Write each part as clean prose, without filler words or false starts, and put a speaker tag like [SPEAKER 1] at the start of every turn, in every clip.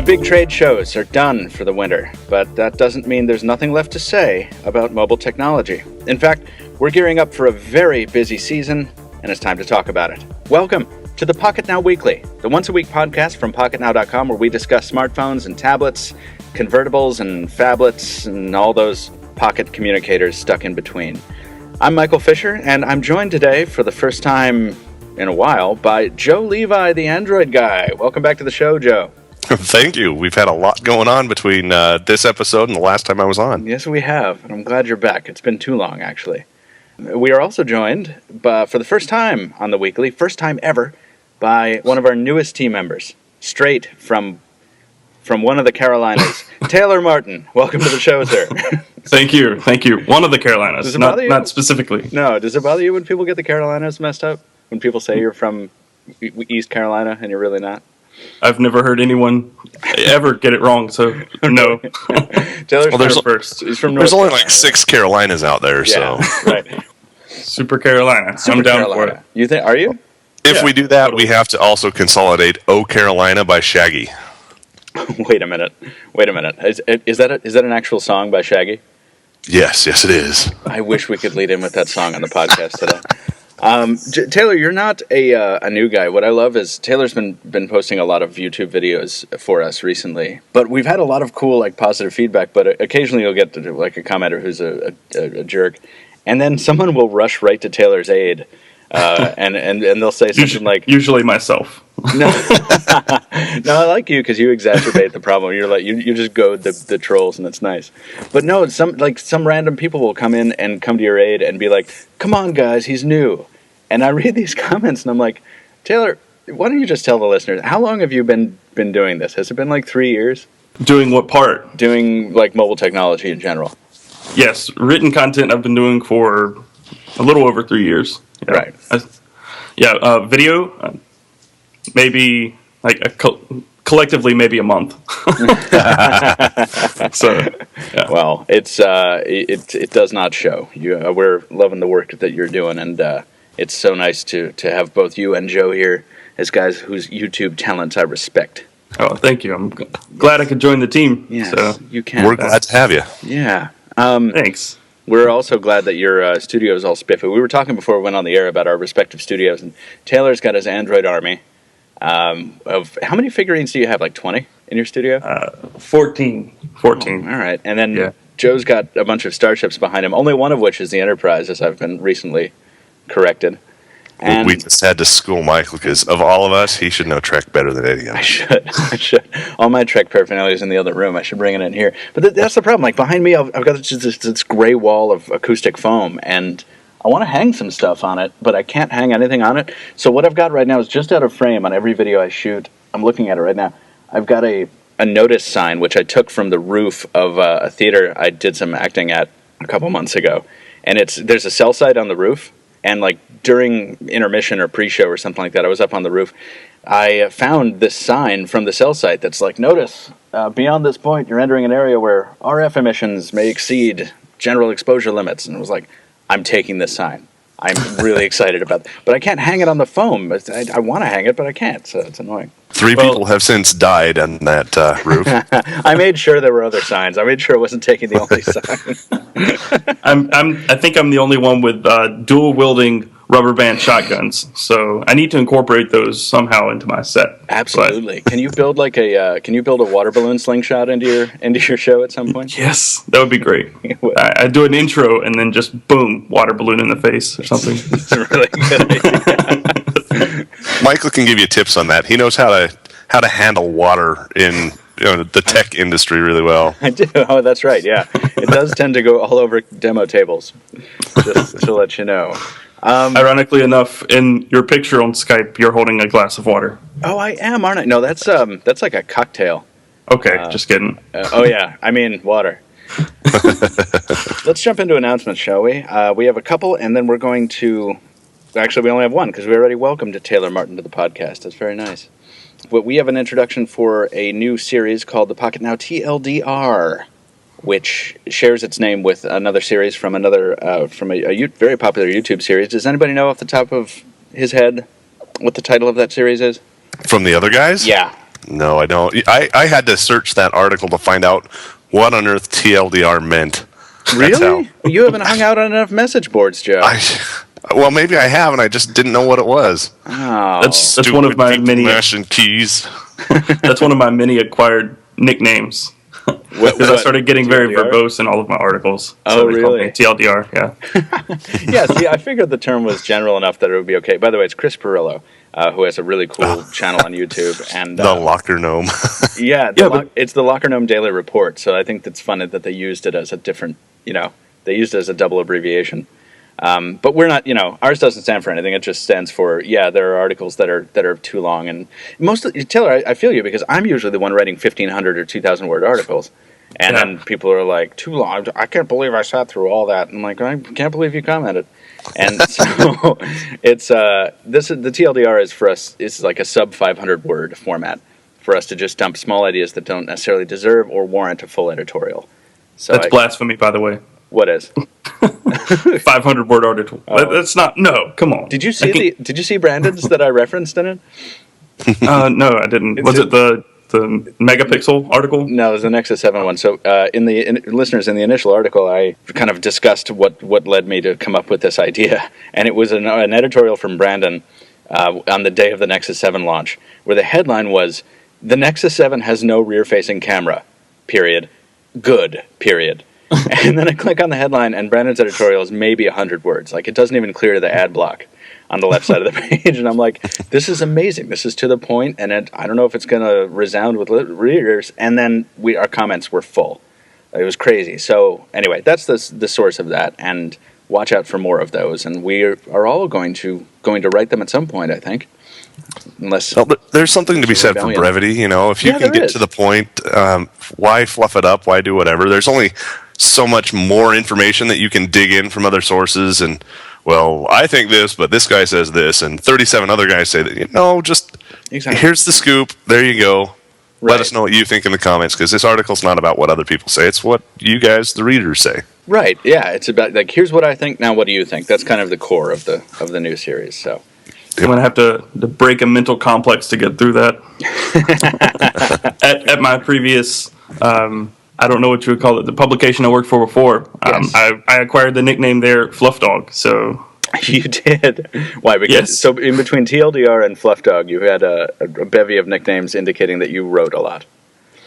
[SPEAKER 1] Big trade shows are done for the winter, but that doesn't mean there's nothing left to say about mobile technology. In fact, we're gearing up for a very busy season, and it's time to talk about it. Welcome to the Pocket Now Weekly, the once-a-week podcast from PocketNow.com where we discuss smartphones and tablets, convertibles and phablets, and all those pocket communicators stuck in between. I'm Michael Fisher, and I'm joined today for the first time in a while by Joe Levi, the Android guy. Welcome back to the show, Joe.
[SPEAKER 2] Thank you. We've had a lot going on between this episode and the last time I was on.
[SPEAKER 1] Yes, we have. And I'm glad you're back. It's been too long, actually. We are also joined for the first time on the weekly, first time ever, by one of our newest team members, straight from one of the Carolinas, Taylor Martin. Welcome to the show, sir.
[SPEAKER 3] Thank you. One of the Carolinas, not specifically.
[SPEAKER 1] No, does it bother you when people get the Carolinas messed up? When people say you're from East Carolina and you're really not?
[SPEAKER 3] I've never heard anyone ever get it wrong, so no.
[SPEAKER 1] Taylor's first. He's from North
[SPEAKER 2] There's only
[SPEAKER 1] Carolina.
[SPEAKER 2] like 6 Carolinas out there,
[SPEAKER 1] yeah,
[SPEAKER 2] so.
[SPEAKER 1] Right.
[SPEAKER 3] Super Carolina. I'm down for it.
[SPEAKER 1] You think? Are you?
[SPEAKER 2] If we do that, we have to also consolidate "Oh Carolina" by Shaggy.
[SPEAKER 1] Wait a minute. Is that an actual song by Shaggy?
[SPEAKER 2] Yes, it is.
[SPEAKER 1] I wish we could lead in with that song on the podcast today. Taylor, you're not a new guy. What I love is Taylor's been posting a lot of YouTube videos for us recently, but we've had a lot of cool positive feedback. But occasionally you'll get a commenter who's a jerk, and then someone will rush right to Taylor's aid, and they'll say something like,
[SPEAKER 3] usually myself.
[SPEAKER 1] No, I like you because you exacerbate the problem. You're like you just goad the trolls, and it's nice. But no, some random people will come in and come to your aid and be like, "Come on, guys, he's new." And I read these comments, and I'm like, Taylor, why don't you just tell the listeners how long have you been doing this? Has it been 3 years?
[SPEAKER 3] Doing what part?
[SPEAKER 1] Doing mobile technology in general.
[SPEAKER 3] Yes, written content I've been doing for a little over 3 years. Yeah.
[SPEAKER 1] Right.
[SPEAKER 3] Video. Maybe collectively maybe a month. So, yeah.
[SPEAKER 1] Well, it does not show. We're loving the work that you're doing, and it's so nice to have both you and Joe here as guys whose YouTube talents I respect.
[SPEAKER 3] Oh, thank you. I'm glad I could join the team.
[SPEAKER 1] Yes,
[SPEAKER 3] so.
[SPEAKER 1] you can.
[SPEAKER 2] We're glad to have you.
[SPEAKER 1] Yeah.
[SPEAKER 3] Thanks.
[SPEAKER 1] We're also glad that your studio is all spiffy. We were talking before we went on the air about our respective studios, and Taylor's got his Android army. Of how many figurines do you have? 20 in your studio?
[SPEAKER 3] 14.
[SPEAKER 1] Oh, all right. And then Joe's got a bunch of starships behind him, only one of which is the Enterprise, as I've been recently corrected. And
[SPEAKER 2] we just had to school Michael because of all of us, he should know Trek better than any of us.
[SPEAKER 1] I should. All my Trek paraphernalia is in the other room. I should bring it in here. But that's the problem. Behind me, I've got this gray wall of acoustic foam, and I want to hang some stuff on it, but I can't hang anything on it. So what I've got right now is just out of frame on every video I shoot. I'm looking at it right now. I've got a notice sign, which I took from the roof of a theater I did some acting at a couple months ago. And there's a cell site on the roof. And during intermission or pre-show or something like that, I was up on the roof. I found this sign from the cell site that's notice, beyond this point, you're entering an area where RF emissions may exceed general exposure limits. And it was I'm taking this sign. I'm really excited about it. But I can't hang it on the foam. I want to hang it, but I can't, so it's annoying.
[SPEAKER 2] 3 people have since died on that roof.
[SPEAKER 1] I made sure there were other signs. I made sure I wasn't taking the only sign.
[SPEAKER 3] I think I'm the only one with dual-wielding rubber band shotguns, so I need to incorporate those somehow into my set.
[SPEAKER 1] Absolutely. Can you build a water balloon slingshot into your show at some point?
[SPEAKER 3] Yes, that would be great. I do an intro and then just boom, water balloon in the face or something.
[SPEAKER 1] It's a really good idea.
[SPEAKER 2] Michael can give you tips on that. He knows how to handle water in the tech industry really well.
[SPEAKER 1] I do. Oh, that's right. Yeah, it does tend to go all over demo tables. Just to let you know.
[SPEAKER 3] Ironically enough, in your picture on Skype, you're holding a glass of water.
[SPEAKER 1] Oh, I am, aren't I? No, that's like a cocktail.
[SPEAKER 3] Okay, just kidding.
[SPEAKER 1] Oh yeah, I mean water. Let's jump into announcements, shall we? We have a couple, and then we're going to. Actually, we only have one because we already welcomed Taylor Martin to the podcast. That's very nice. we have an introduction for a new series called the Pocket Now TLDR, which shares its name with another series from a very popular YouTube series. Does anybody know off the top of his head what the title of that series is?
[SPEAKER 2] From the other guys?
[SPEAKER 1] Yeah.
[SPEAKER 2] No, I don't. I had to search that article to find out what on earth TLDR meant.
[SPEAKER 1] Really? You haven't hung out on enough message boards, Joe.
[SPEAKER 2] Well, maybe I have, and I just didn't know what it was.
[SPEAKER 1] Oh.
[SPEAKER 3] That's one of my many
[SPEAKER 2] and keys.
[SPEAKER 3] That's one of my many acquired nicknames. Because I started getting very verbose in all of my articles.
[SPEAKER 1] Oh, really?
[SPEAKER 3] TLDR, yeah.
[SPEAKER 1] Yeah, see, I figured the term was general enough that it would be okay. By the way, it's Chris Perillo, who has a really cool channel on YouTube. And
[SPEAKER 2] the Locker Gnome.
[SPEAKER 1] It's the Locker Gnome Daily Report, so I think that's funny that they used it as a different, they used it as a double abbreviation. But we're not, ours doesn't stand for anything. It just stands for, there are articles that are too long. And Taylor, I feel you, because I'm usually the one writing 1,500 or 2,000 word articles. And then people are like, too long. I can't believe I sat through all that. And I'm like, I can't believe you commented. And so it's, the TLDR is for us, it's like a sub 500 word format for us to just dump small ideas that don't necessarily deserve or warrant a full editorial. So
[SPEAKER 3] that's blasphemy, by the way.
[SPEAKER 1] What is?
[SPEAKER 3] 500 word article. That's not. No, come on.
[SPEAKER 1] Did you see Brandon's that I referenced in it?
[SPEAKER 3] No, I didn't. Was it the megapixel article?
[SPEAKER 1] No, it was the Nexus 7 one. So, listeners, in the initial article, I kind of discussed what led me to come up with this idea, and it was an editorial from Brandon on the day of the Nexus 7 launch, where the headline was, "The Nexus 7 has no rear-facing camera. Period. Good. Period." And then I click on the headline, and Brandon's editorial is maybe 100 words. Like, it doesn't even clear the ad block on the left side of the page. And I'm like, this is amazing. This is to the point, and I don't know if it's going to resound with readers. And then our comments were full. It was crazy. So anyway, that's the source of that. And watch out for more of those. And we are all going to write them at some point, I think. Unless
[SPEAKER 2] there's something to be said for brevity. If you can get to the point, why fluff it up? Why do whatever? There's only so much more information that you can dig in from other sources, and I think this, but this guy says this, and 37 other guys say that. Just here's the scoop. There you go. Right. Let us know what you think in the comments, because this article's not about what other people say. It's what you guys, the readers, say. Right.
[SPEAKER 1] Yeah. It's about here's what I think. Now, what do you think? That's kind of the core of the new series. So.
[SPEAKER 3] I'm going to have to break a mental complex to get through that. At my previous, I don't know what you would call it, the publication I worked for before, yes. I acquired the nickname there, Fluff Dog. So
[SPEAKER 1] you did? Why? Because yes. So in between TLDR and Fluff Dog, you had a bevy of nicknames indicating that you wrote a lot.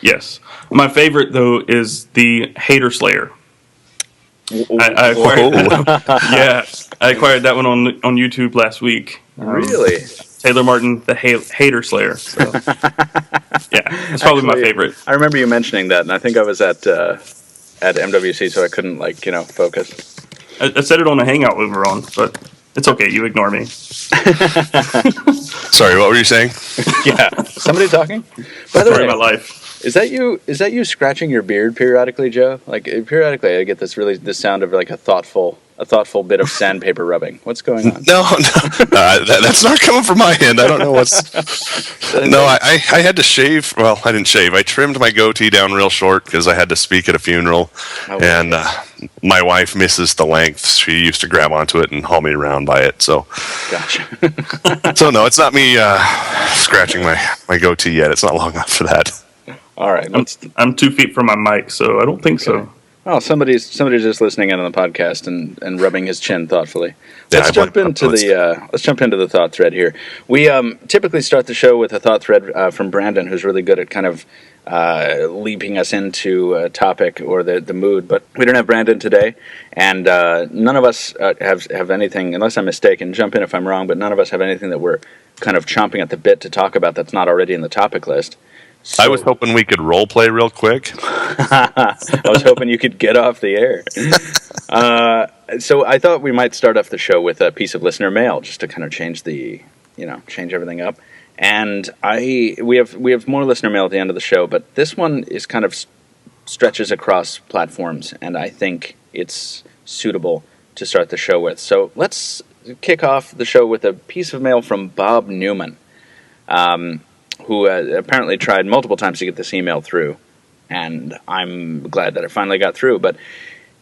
[SPEAKER 3] Yes. My favorite, though, is the Hater Slayer. I acquired I acquired that one on YouTube last week.
[SPEAKER 1] Really?
[SPEAKER 3] Taylor Martin, the Hater Slayer. So, yeah, it's probably my favorite.
[SPEAKER 1] I remember you mentioning that, and I think I was at MWC, so I couldn't focus.
[SPEAKER 3] I said it on a hangout we were on, but it's okay. You ignore me.
[SPEAKER 2] Sorry, what were you saying?
[SPEAKER 1] Yeah, somebody talking. By the way,
[SPEAKER 3] my life.
[SPEAKER 1] Is that you scratching your beard periodically, Joe? Periodically, I get this sound of a thoughtful bit of sandpaper rubbing. What's going on?
[SPEAKER 2] No, that's not coming from my end. I don't know what's. No, I had to shave. Well, I didn't shave. I trimmed my goatee down real short because I had to speak at a funeral, and my wife misses the length. She used to grab onto it and haul me around by it. So,
[SPEAKER 1] gotcha.
[SPEAKER 2] So no, it's not me scratching my goatee yet. It's not long enough for that.
[SPEAKER 1] All right,
[SPEAKER 3] I'm 2 feet from my mic, so I don't think so.
[SPEAKER 1] Oh, somebody's just listening in on the podcast and rubbing his chin thoughtfully. Let's jump into the thought thread here. We typically start the show with a thought thread from Brandon, who's really good at kind of leaping us into a topic or the mood. But we don't have Brandon today, and none of us have anything, unless I'm mistaken. Jump in if I'm wrong, but none of us have anything that we're kind of chomping at the bit to talk about that's not already in the topic list. So,
[SPEAKER 2] I was hoping we could role play real quick.
[SPEAKER 1] I was hoping you could get off the air. So I thought we might start off the show with a piece of listener mail, just to kind of change everything up. And we have more listener mail at the end of the show, but this one is kind of stretches across platforms, and I think it's suitable to start the show with. So let's kick off the show with a piece of mail from Bob Newman. who apparently tried multiple times to get this email through, and I'm glad that it finally got through. But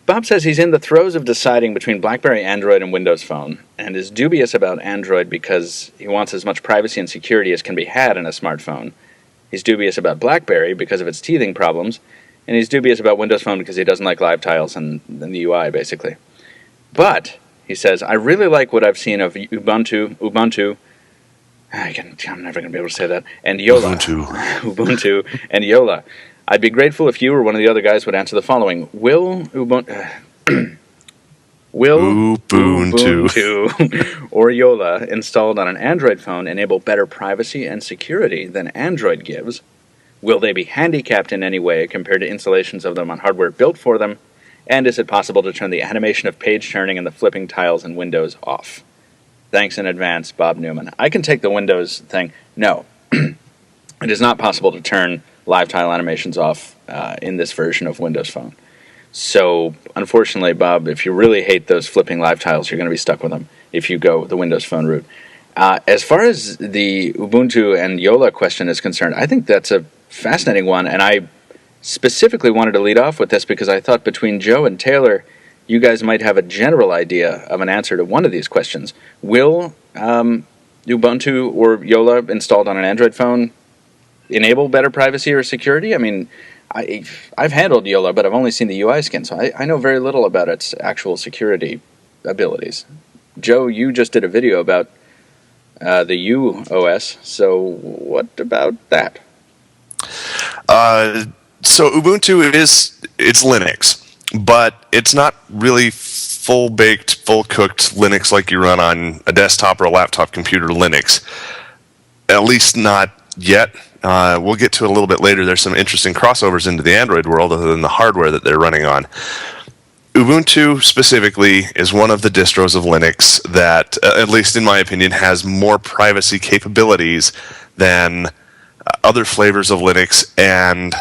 [SPEAKER 1] Bob says he's in the throes of deciding between BlackBerry, Android, and Windows Phone, and is dubious about Android because he wants as much privacy and security as can be had in a smartphone. He's dubious about BlackBerry because of its teething problems, and he's dubious about Windows Phone because he doesn't like live tiles and the UI, basically. But, he says, I really like what I've seen of Ubuntu, I'm never going to be able to say that, and Yola. Ubuntu and Yola. I'd be grateful if you or one of the other guys would answer the following. Will Ubuntu or Yola installed on an Android phone enable better privacy and security than Android gives? Will they be handicapped in any way compared to installations of them on hardware built for them? And is it possible to turn the animation of page turning and the flipping tiles in Windows off? Thanks in advance, Bob Newman. I can take the Windows thing. No, it is not possible to turn live tile animations off in this version of Windows Phone. So, unfortunately, Bob, if you really hate those flipping live tiles, you're going to be stuck with them if you go the Windows Phone route. As far as the Ubuntu and Yola question is concerned, I think that's a fascinating one, and I specifically wanted to lead off with this because I thought between Joe and Taylor, you guys might have a general idea of an answer to one of these questions. Will Ubuntu or Yola installed on an Android phone enable better privacy or security? I mean, I've handled Yola, but I've only seen the UI skin, so I know very little about its actual security abilities. Joe, you just did a video about the UOS, so what about that?
[SPEAKER 2] So Ubuntu it's Linux, but it's not really full-baked, full-cooked Linux like you run on a desktop or a laptop computer Linux. At least not yet. We'll get to it a little bit later. There's some interesting crossovers into the Android world other than the hardware that they're running on. Ubuntu specifically is one of the distros of Linux that, at least in my opinion, has more privacy capabilities than other flavors of Linux and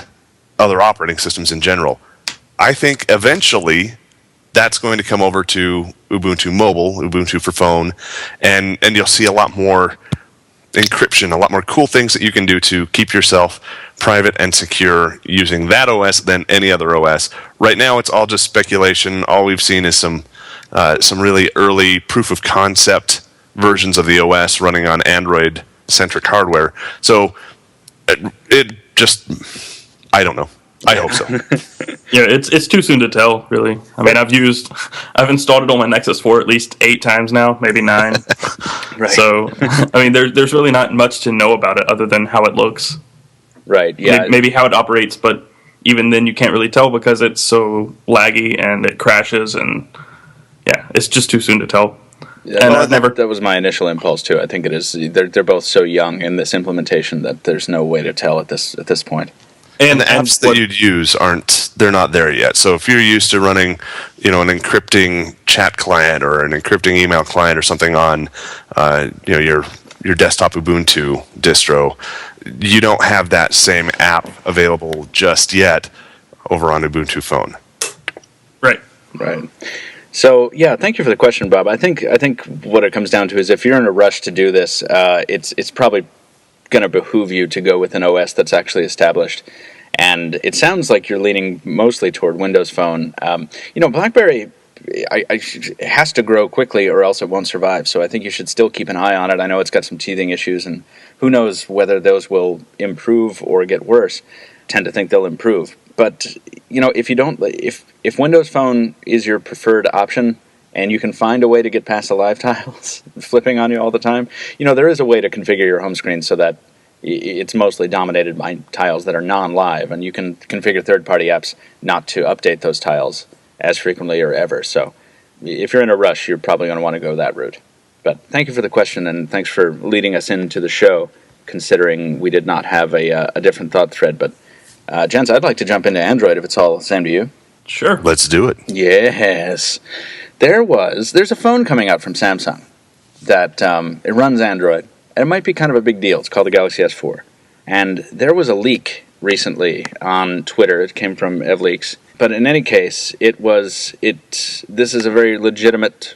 [SPEAKER 2] other operating systems in general. I think eventually that's going to come over to Ubuntu Mobile, Ubuntu for phone, and you'll see a lot more encryption, a lot more cool things that you can do to keep yourself private and secure using that OS than any other OS. Right now, it's all just speculation. All we've seen is some really early proof of concept versions of the OS running on Android-centric hardware. So it just, I don't know. I hope so.
[SPEAKER 3] Yeah, it's too soon to tell, really. I mean, I've installed it on my Nexus 4 at least 8 times now, maybe 9.
[SPEAKER 1] Right.
[SPEAKER 3] So, I mean, there's really not much to know about it other than how it looks.
[SPEAKER 1] Right, yeah.
[SPEAKER 3] Maybe how it operates, but even then you can't really tell because it's so laggy and it crashes, and yeah, it's just too soon to tell.
[SPEAKER 1] Yeah, and that was my initial impulse too. I think it is. They're both so young in this implementation that there's no way to tell at this point.
[SPEAKER 2] And the apps that you'd use they're not there yet. So if you're used to running, an encrypting chat client or an encrypting email client or something on, your desktop Ubuntu distro, you don't have that same app available just yet over on Ubuntu Phone.
[SPEAKER 3] Right.
[SPEAKER 1] So yeah, thank you for the question, Bob. I think what it comes down to is if you're in a rush to do this, it's probably going to behoove you to go with an OS that's actually established. And it sounds like you're leaning mostly toward Windows Phone. BlackBerry has to grow quickly or else it won't survive. So I think you should still keep an eye on it. I know it's got some teething issues, and who knows whether those will improve or get worse. I tend to think they'll improve. But, if Windows Phone is your preferred option, and you can find a way to get past the live tiles flipping on you all the time, there is a way to configure your home screen so that it's mostly dominated by tiles that are non-live, and you can configure third-party apps not to update those tiles as frequently or ever. So if you're in a rush, you're probably going to want to go that route. But thank you for the question, and thanks for leading us into the show, considering we did not have a different thought thread. But, gents, I'd like to jump into Android if it's all the same to you.
[SPEAKER 3] Sure.
[SPEAKER 2] Let's do it.
[SPEAKER 1] Yes. There's a phone coming out from Samsung that it runs Android. And it might be kind of a big deal. It's called the Galaxy S4. And there was a leak recently on Twitter. It came from EvLeaks. But in any case, this is a very legitimate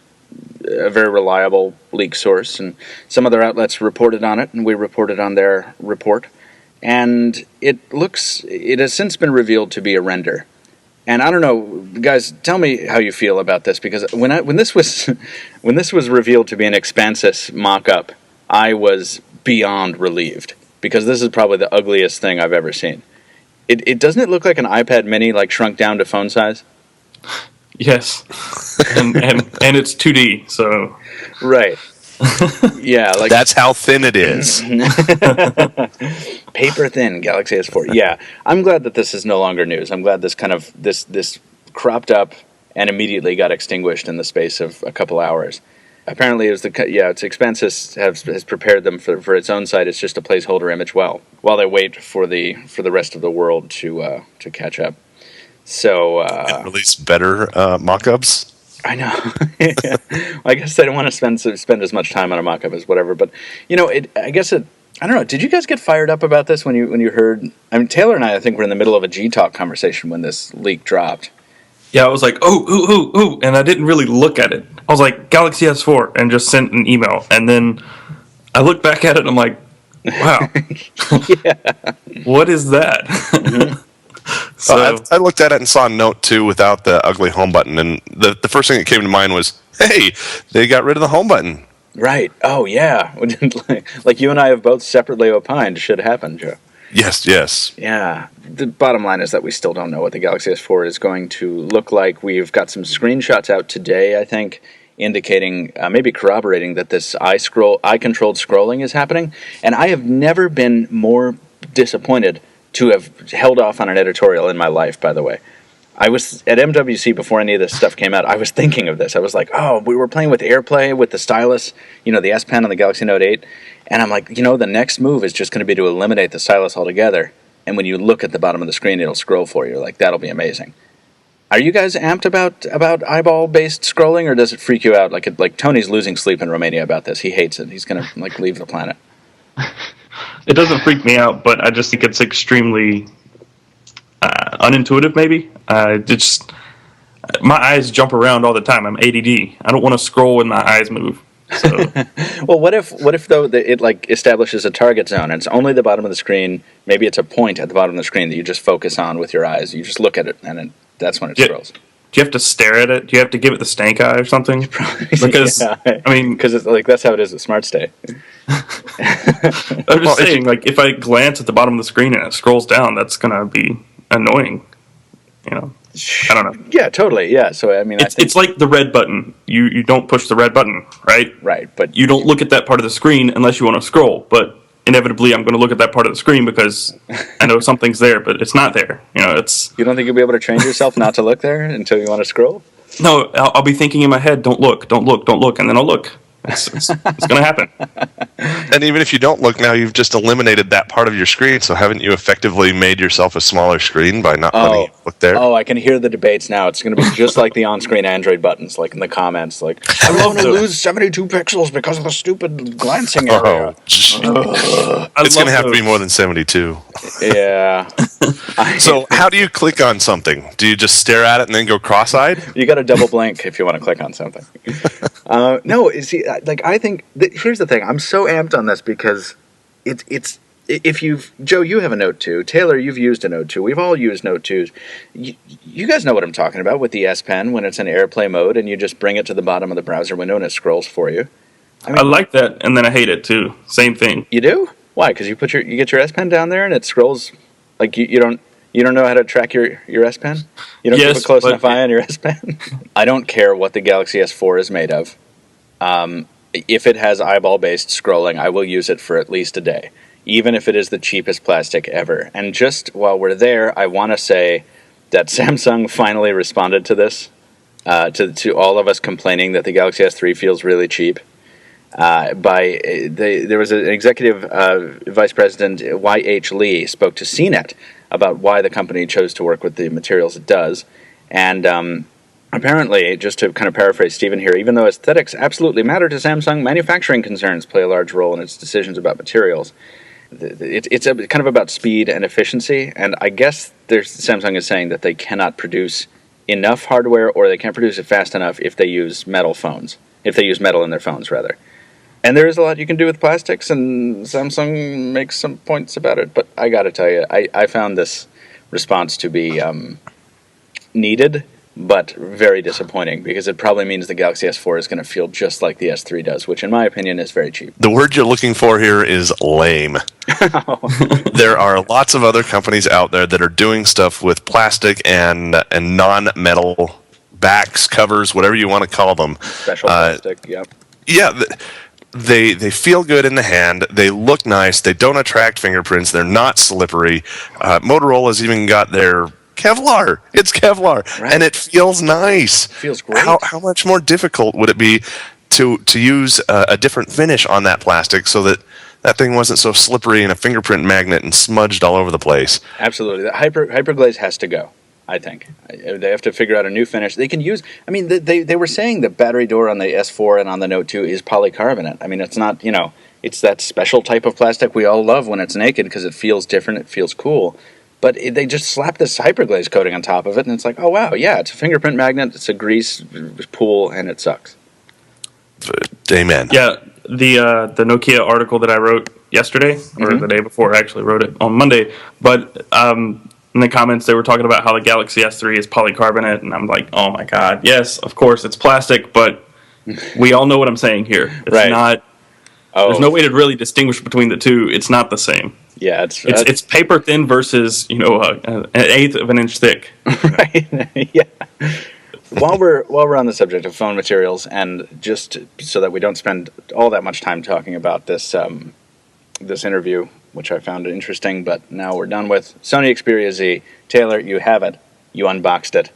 [SPEAKER 1] a very reliable leak source, and some other outlets reported on it, and we reported on their report. And it has since been revealed to be a render. And I don't know, guys, tell me how you feel about this, because when this was revealed to be an Expansys mock-up, I was beyond relieved, because this is probably the ugliest thing I've ever seen. It doesn't it look like an iPad Mini, like shrunk down to phone size?
[SPEAKER 3] Yes, and it's 2D, so
[SPEAKER 1] right. Yeah, like
[SPEAKER 2] that's how thin it is.
[SPEAKER 1] Paper thin Galaxy S4. Yeah, I'm glad that this is no longer news. I'm glad this cropped up and immediately got extinguished in the space of a couple hours. Apparently, it's Expansys has prepared them for its own site. It's just a placeholder image while they wait for the rest of the world to catch up. So
[SPEAKER 2] and release better mock-ups.
[SPEAKER 1] I know. Well, I guess I don't want to spend as much time on a mock-up as whatever. But I don't know. Did you guys get fired up about this when you heard? I mean, Taylor and I think were in the middle of a G-Talk conversation when this leak dropped.
[SPEAKER 3] Yeah, I was like, ooh, and I didn't really look at it. I was like, Galaxy S4, and just sent an email. And then I looked back at it, and I'm like, wow.
[SPEAKER 1] Yeah.
[SPEAKER 3] What is that? Mm-hmm.
[SPEAKER 2] So I looked at it and saw a note, too, without the ugly home button. And the first thing that came to mind was, hey, they got rid of the home button.
[SPEAKER 1] Right. Oh, yeah. Like you and I have both separately opined should happen, Joe.
[SPEAKER 2] Yes.
[SPEAKER 1] Yeah. The bottom line is that we still don't know what the Galaxy S4 is going to look like. We've got some screenshots out today, I think, indicating, maybe corroborating that this eye-controlled scrolling is happening. And I have never been more disappointed to have held off on an editorial in my life, by the way. I was at MWC before any of this stuff came out. I was thinking of this. I was like, oh, we were playing with AirPlay with the stylus, the S Pen on the Galaxy Note 8. And I'm like, the next move is just going to be to eliminate the stylus altogether. And when you look at the bottom of the screen, it'll scroll for you. Like, that'll be amazing. Are you guys amped about eyeball-based scrolling, or does it freak you out? Like Tony's losing sleep in Romania about this. He hates it. He's going to leave the planet.
[SPEAKER 3] It doesn't freak me out, but I just think it's extremely unintuitive, maybe. My eyes jump around all the time. I'm ADD. I don't want to scroll when my eyes move. So.
[SPEAKER 1] Well, what if though it establishes a target zone and it's only the bottom of the screen? Maybe it's a point at the bottom of the screen that you just focus on with your eyes. You just look at it, and that's when it scrolls. Do
[SPEAKER 3] you have to stare at it? Do you have to give it the stank eye or something? Because
[SPEAKER 1] because that's how it is at Smart Stay.
[SPEAKER 3] I'm just saying, if I glance at the bottom of the screen and it scrolls down, that's gonna be annoying. I don't know.
[SPEAKER 1] Yeah, totally. Yeah. So I think
[SPEAKER 3] it's like the red button. You don't push the red button, right?
[SPEAKER 1] Right. But
[SPEAKER 3] you don't look at that part of the screen unless you want to scroll. But inevitably, I'm going to look at that part of the screen because I know something's there, but it's not there. It's.
[SPEAKER 1] You don't think you'll be able to train yourself not to look there until you want to scroll?
[SPEAKER 3] No, I'll be thinking in my head, don't look, and then I'll look. It's going to happen.
[SPEAKER 2] And even if you don't look now, you've just eliminated that part of your screen. So haven't you effectively made yourself a smaller screen by not letting you look there?
[SPEAKER 1] Oh, I can hear the debates now. It's going to be just like the on-screen Android buttons, like in the comments. Like, I want to lose 72 pixels because of the stupid glancing area.
[SPEAKER 2] It's going to have to be more than 72.
[SPEAKER 1] Yeah.
[SPEAKER 2] So how do you click on something? Do you just stare at it and then go cross-eyed?
[SPEAKER 1] You got to double blink if you want to click on something. No, see, I think here's the thing. I'm so amped on this because it's if Joe, you have a Note 2. Taylor, you've used a Note 2. We've all used Note 2s. You guys know what I'm talking about with the S Pen when it's in AirPlay mode and you just bring it to the bottom of the browser window and it scrolls for you.
[SPEAKER 3] I like that, and then I hate it too. Same thing.
[SPEAKER 1] You do? Why? Because you get your S Pen down there and it scrolls like you don't know how to track your S Pen? You don't keep a close enough eye on your S Pen? I don't care what the Galaxy S4 is made of. If it has eyeball-based scrolling, I will use it for at least a day, even if it is the cheapest plastic ever. And just while we're there, I want to say that Samsung finally responded to this, to all of us complaining that the Galaxy S3 feels really cheap. There was an executive vice president, Y.H. Lee, spoke to CNET about why the company chose to work with the materials it does. And apparently, just to kind of paraphrase Stephen here, even though aesthetics absolutely matter to Samsung, manufacturing concerns play a large role in its decisions about materials. It's kind of about speed and efficiency, and I guess Samsung is saying that they cannot produce enough hardware or they can't produce it fast enough if they use metal phones. if they use metal in their phones, rather. And there is a lot you can do with plastics, and Samsung makes some points about it. But I got to tell you, I found this response to be needed, but very disappointing, because it probably means the Galaxy S4 is going to feel just like the S3 does, which in my opinion is very cheap.
[SPEAKER 2] The word you're looking for here is lame. There are lots of other companies out there that are doing stuff with plastic and non-metal backs, covers, whatever you want to call them.
[SPEAKER 1] Special plastic, yep.
[SPEAKER 2] Yeah, they feel good in the hand. They look nice. They don't attract fingerprints. They're not slippery. Motorola's even got their Kevlar. It's Kevlar, right. And it feels nice. It
[SPEAKER 1] feels great.
[SPEAKER 2] How much more difficult would it be to use a different finish on that plastic so that thing wasn't so slippery and a fingerprint magnet and smudged all over the place?
[SPEAKER 1] Absolutely. The hyperglaze has to go, I think. They have to figure out a new finish. They can use, I mean, they were saying the battery door on the S4 and on the Note 2 is polycarbonate. I mean, it's not, it's that special type of plastic we all love when it's naked because it feels different, it feels cool. But they just slap this hyperglaze coating on top of it, and it's like, oh, wow, yeah, it's a fingerprint magnet, it's a grease pool, and it sucks.
[SPEAKER 2] Amen.
[SPEAKER 3] Yeah, the Nokia article that I wrote yesterday, or the day before, I actually wrote it on Monday, but in the comments they were talking about how the Galaxy S3 is polycarbonate, and I'm like, oh my god, yes, of course, it's plastic, but we all know what I'm saying here. It's
[SPEAKER 1] right.
[SPEAKER 3] not... There's no way to really distinguish between the two. It's not the same.
[SPEAKER 1] Yeah,
[SPEAKER 3] it's paper thin versus an eighth of an inch thick.
[SPEAKER 1] Right. Yeah. While we're on the subject of phone materials, and just so that we don't spend all that much time talking about this this interview, which I found interesting, but now we're done with Sony Xperia Z. Taylor, you have it. You unboxed it.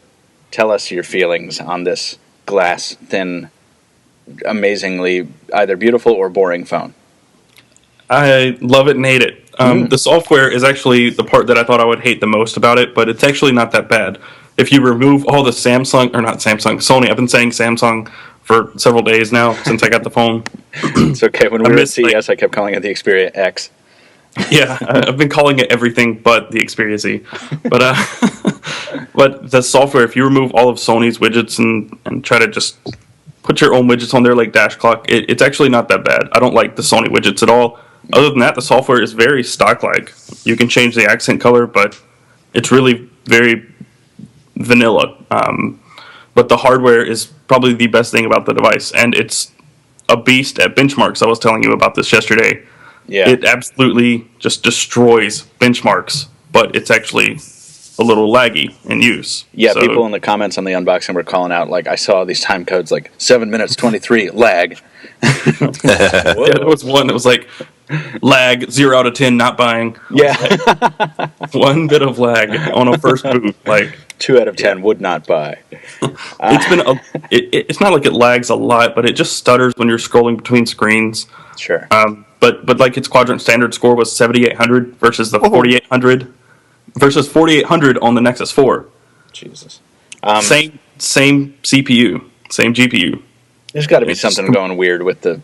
[SPEAKER 1] Tell us your feelings on this glass thin, amazingly either beautiful or boring phone.
[SPEAKER 3] I love it and hate it. The software is actually the part that I thought I would hate the most about it, but it's actually not that bad. If you remove all the Sony, I've been saying Samsung for several days now since I got the phone.
[SPEAKER 1] It's okay. When we were at CES, I kept calling it the Xperia X.
[SPEAKER 3] Yeah, I've been calling it everything but the Xperia Z. But the software, if you remove all of Sony's widgets and try to just put your own widgets on there like Dash Clock, it's actually not that bad. I don't like the Sony widgets at all. Other than that, the software is very stock-like. You can change the accent color, but it's really very vanilla. But the hardware is probably the best thing about the device, and it's a beast at benchmarks. I was telling you about this yesterday. Yeah. It absolutely just destroys benchmarks, but it's actually a little laggy in use.
[SPEAKER 1] Yeah, so, people in the comments on the unboxing were calling out, like, I saw these time codes, like, 7 minutes 23, lag.
[SPEAKER 3] Yeah, there was one that was like, lag, 0 out of 10, not buying.
[SPEAKER 1] Yeah.
[SPEAKER 3] Like, one bit of lag on a first boot. Like
[SPEAKER 1] 2 out of 10 would not buy.
[SPEAKER 3] It's not like it lags a lot, but it just stutters when you're scrolling between screens.
[SPEAKER 1] Sure.
[SPEAKER 3] But like its quadrant standard score was 7,800 versus the 4,800 versus 4,800 on the Nexus 4.
[SPEAKER 1] Jesus.
[SPEAKER 3] Same CPU, same GPU.
[SPEAKER 1] There's got to be something going weird with the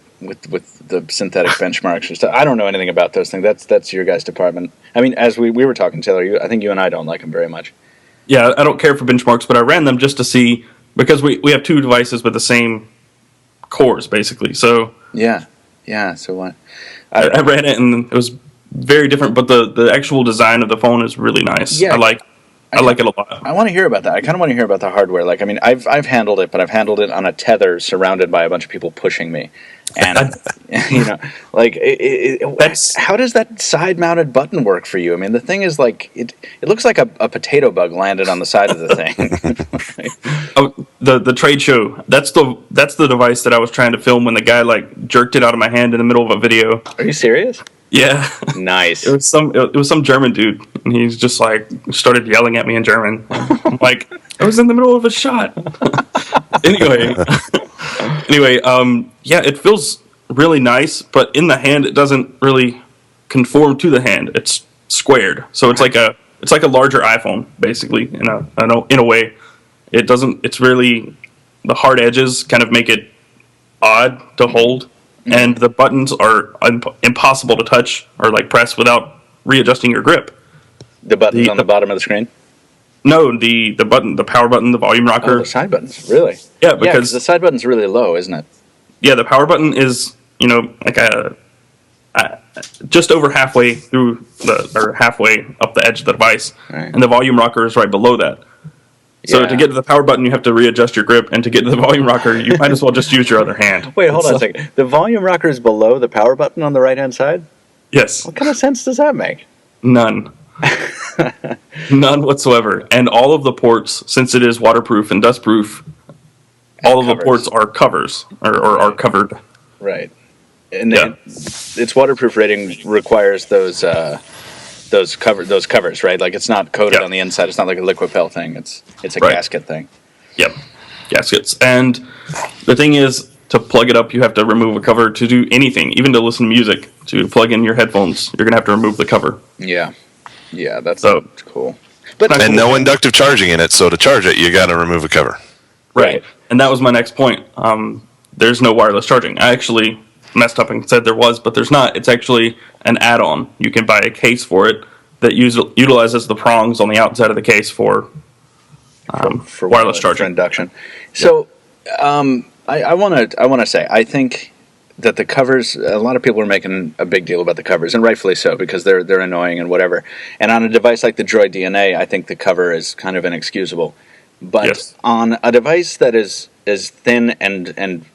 [SPEAKER 1] synthetic benchmarks or stuff. I don't know anything about those things. That's your guys' department. I mean, as we were talking, Taylor, I think you and I don't like them very much.
[SPEAKER 3] Yeah, I don't care for benchmarks, but I ran them just to see, because we have two devices with the same cores, basically. So
[SPEAKER 1] yeah. So what?
[SPEAKER 3] I ran it, and it was very different, but the actual design of the phone is really nice. Yeah, I like it a lot.
[SPEAKER 1] I want to hear about that. I kind of want to hear about the hardware. Like, I mean, I've handled it, but I've handled it on a tether surrounded by a bunch of people pushing me. And, like, how does that side-mounted button work for you? I mean, the thing is, like, it looks like a potato bug landed on the side of the thing.
[SPEAKER 3] Oh, the trade show. That's the device that I was trying to film when the guy, like, jerked it out of my hand in the middle of a video.
[SPEAKER 1] Are you serious?
[SPEAKER 3] Yeah.
[SPEAKER 1] Nice.
[SPEAKER 3] It was some German dude, and he's just like started yelling at me in German. I'm like, I was in the middle of a shot. Anyway, yeah, it feels really nice, but in the hand it doesn't really conform to the hand. It's squared, so it's like a larger iPhone basically in a way. It doesn't. It's really, the hard edges kind of make it odd to hold. And the buttons are impossible to touch or like press without readjusting your grip.
[SPEAKER 1] The buttons on the bottom of the screen?
[SPEAKER 3] No, the button, the power button, the volume rocker.
[SPEAKER 1] Oh, the side buttons, really?
[SPEAKER 3] Yeah, because
[SPEAKER 1] the side button's really low, isn't it?
[SPEAKER 3] yeah, the power button is, like just over halfway through or halfway up the edge of the device,
[SPEAKER 1] right.
[SPEAKER 3] And the volume rocker is right below that. So to get to the power button, you have to readjust your grip, and to get to the volume rocker, you might as well just use your other hand.
[SPEAKER 1] Wait, hold on a second. The volume rocker is below the power button on the right-hand side?
[SPEAKER 3] Yes.
[SPEAKER 1] What kind of sense does that make?
[SPEAKER 3] None. None whatsoever. And all of the ports, since it is waterproof and dustproof, all of the ports are covers, or are covered.
[SPEAKER 1] Right. And its waterproof rating requires those covers, right? Like, it's not coated on the inside. It's not like a Liquipel thing. It's a gasket thing.
[SPEAKER 3] Yep, gaskets. And the thing is, to plug it up, you have to remove a cover to do anything, even to listen to music. To plug in your headphones, you're going to have to remove the cover.
[SPEAKER 1] Yeah, that's cool.
[SPEAKER 2] And no inductive charging in it, so to charge it, you got to remove a cover.
[SPEAKER 3] Right. And that was my next point. There's no wireless charging. I actually messed up and said there was, but there's not. It's actually an add-on. You can buy a case for it that utilizes the prongs on the outside of the case for wireless charging.
[SPEAKER 1] For induction. So I want to say, I think that the covers, a lot of people are making a big deal about the covers, and rightfully so, because they're annoying and whatever. And on a device like the Droid DNA, I think the cover is kind of inexcusable. But on a device that is as thin and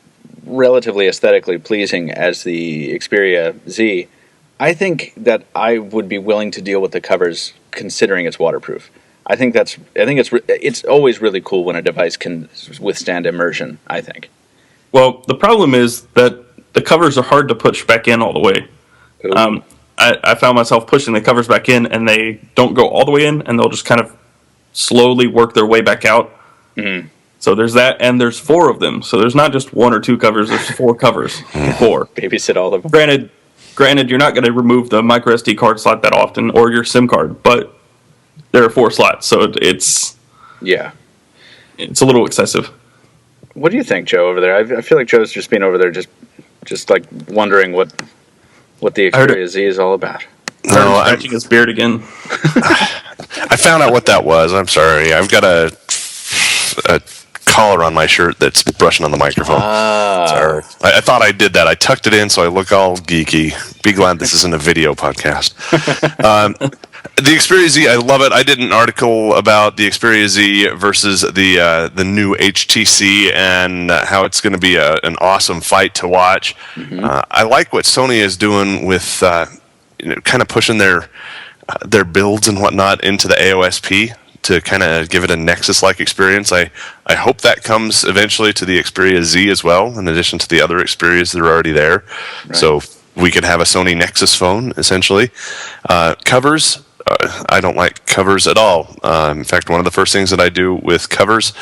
[SPEAKER 1] relatively aesthetically pleasing as the Xperia Z, I think that I would be willing to deal with the covers, considering it's waterproof. I think it's always really cool when a device can withstand immersion, I think.
[SPEAKER 3] Well, the problem is that the covers are hard to push back in all the way. I found myself pushing the covers back in, and they don't go all the way in, and they'll just kind of slowly work their way back out. Mm-hmm. So there's that, and there's 4 of them. So there's not just 1 or 2 covers, there's 4 covers. 4.
[SPEAKER 1] Babysit all of them.
[SPEAKER 3] Granted, you're not going to remove the micro SD card slot that often, or your SIM card, but there are 4 slots, so it's a little excessive.
[SPEAKER 1] What do you think, Joe, over there? I feel like Joe's just been over there just like wondering what the Xperia Z is all about.
[SPEAKER 3] No, I'm scratching his beard again.
[SPEAKER 2] I found out what that was. I'm sorry. I've got a collar on my shirt that's brushing on the microphone. Sorry. I thought I did that. I tucked it in so I look all geeky. Be glad this isn't a video podcast. The Xperia Z, I love it. I did an article about the Xperia Z versus the new HTC and how it's going to be an awesome fight to watch. Mm-hmm. I like what Sony is doing with kind of pushing their builds and whatnot into the AOSP to kind of give it a Nexus-like experience. I hope that comes eventually to the Xperia Z as well, in addition to the other Xperias that are already there. Right. So we could have a Sony Nexus phone, essentially. Covers, I don't like covers at all. In fact, one of the first things that I do with covers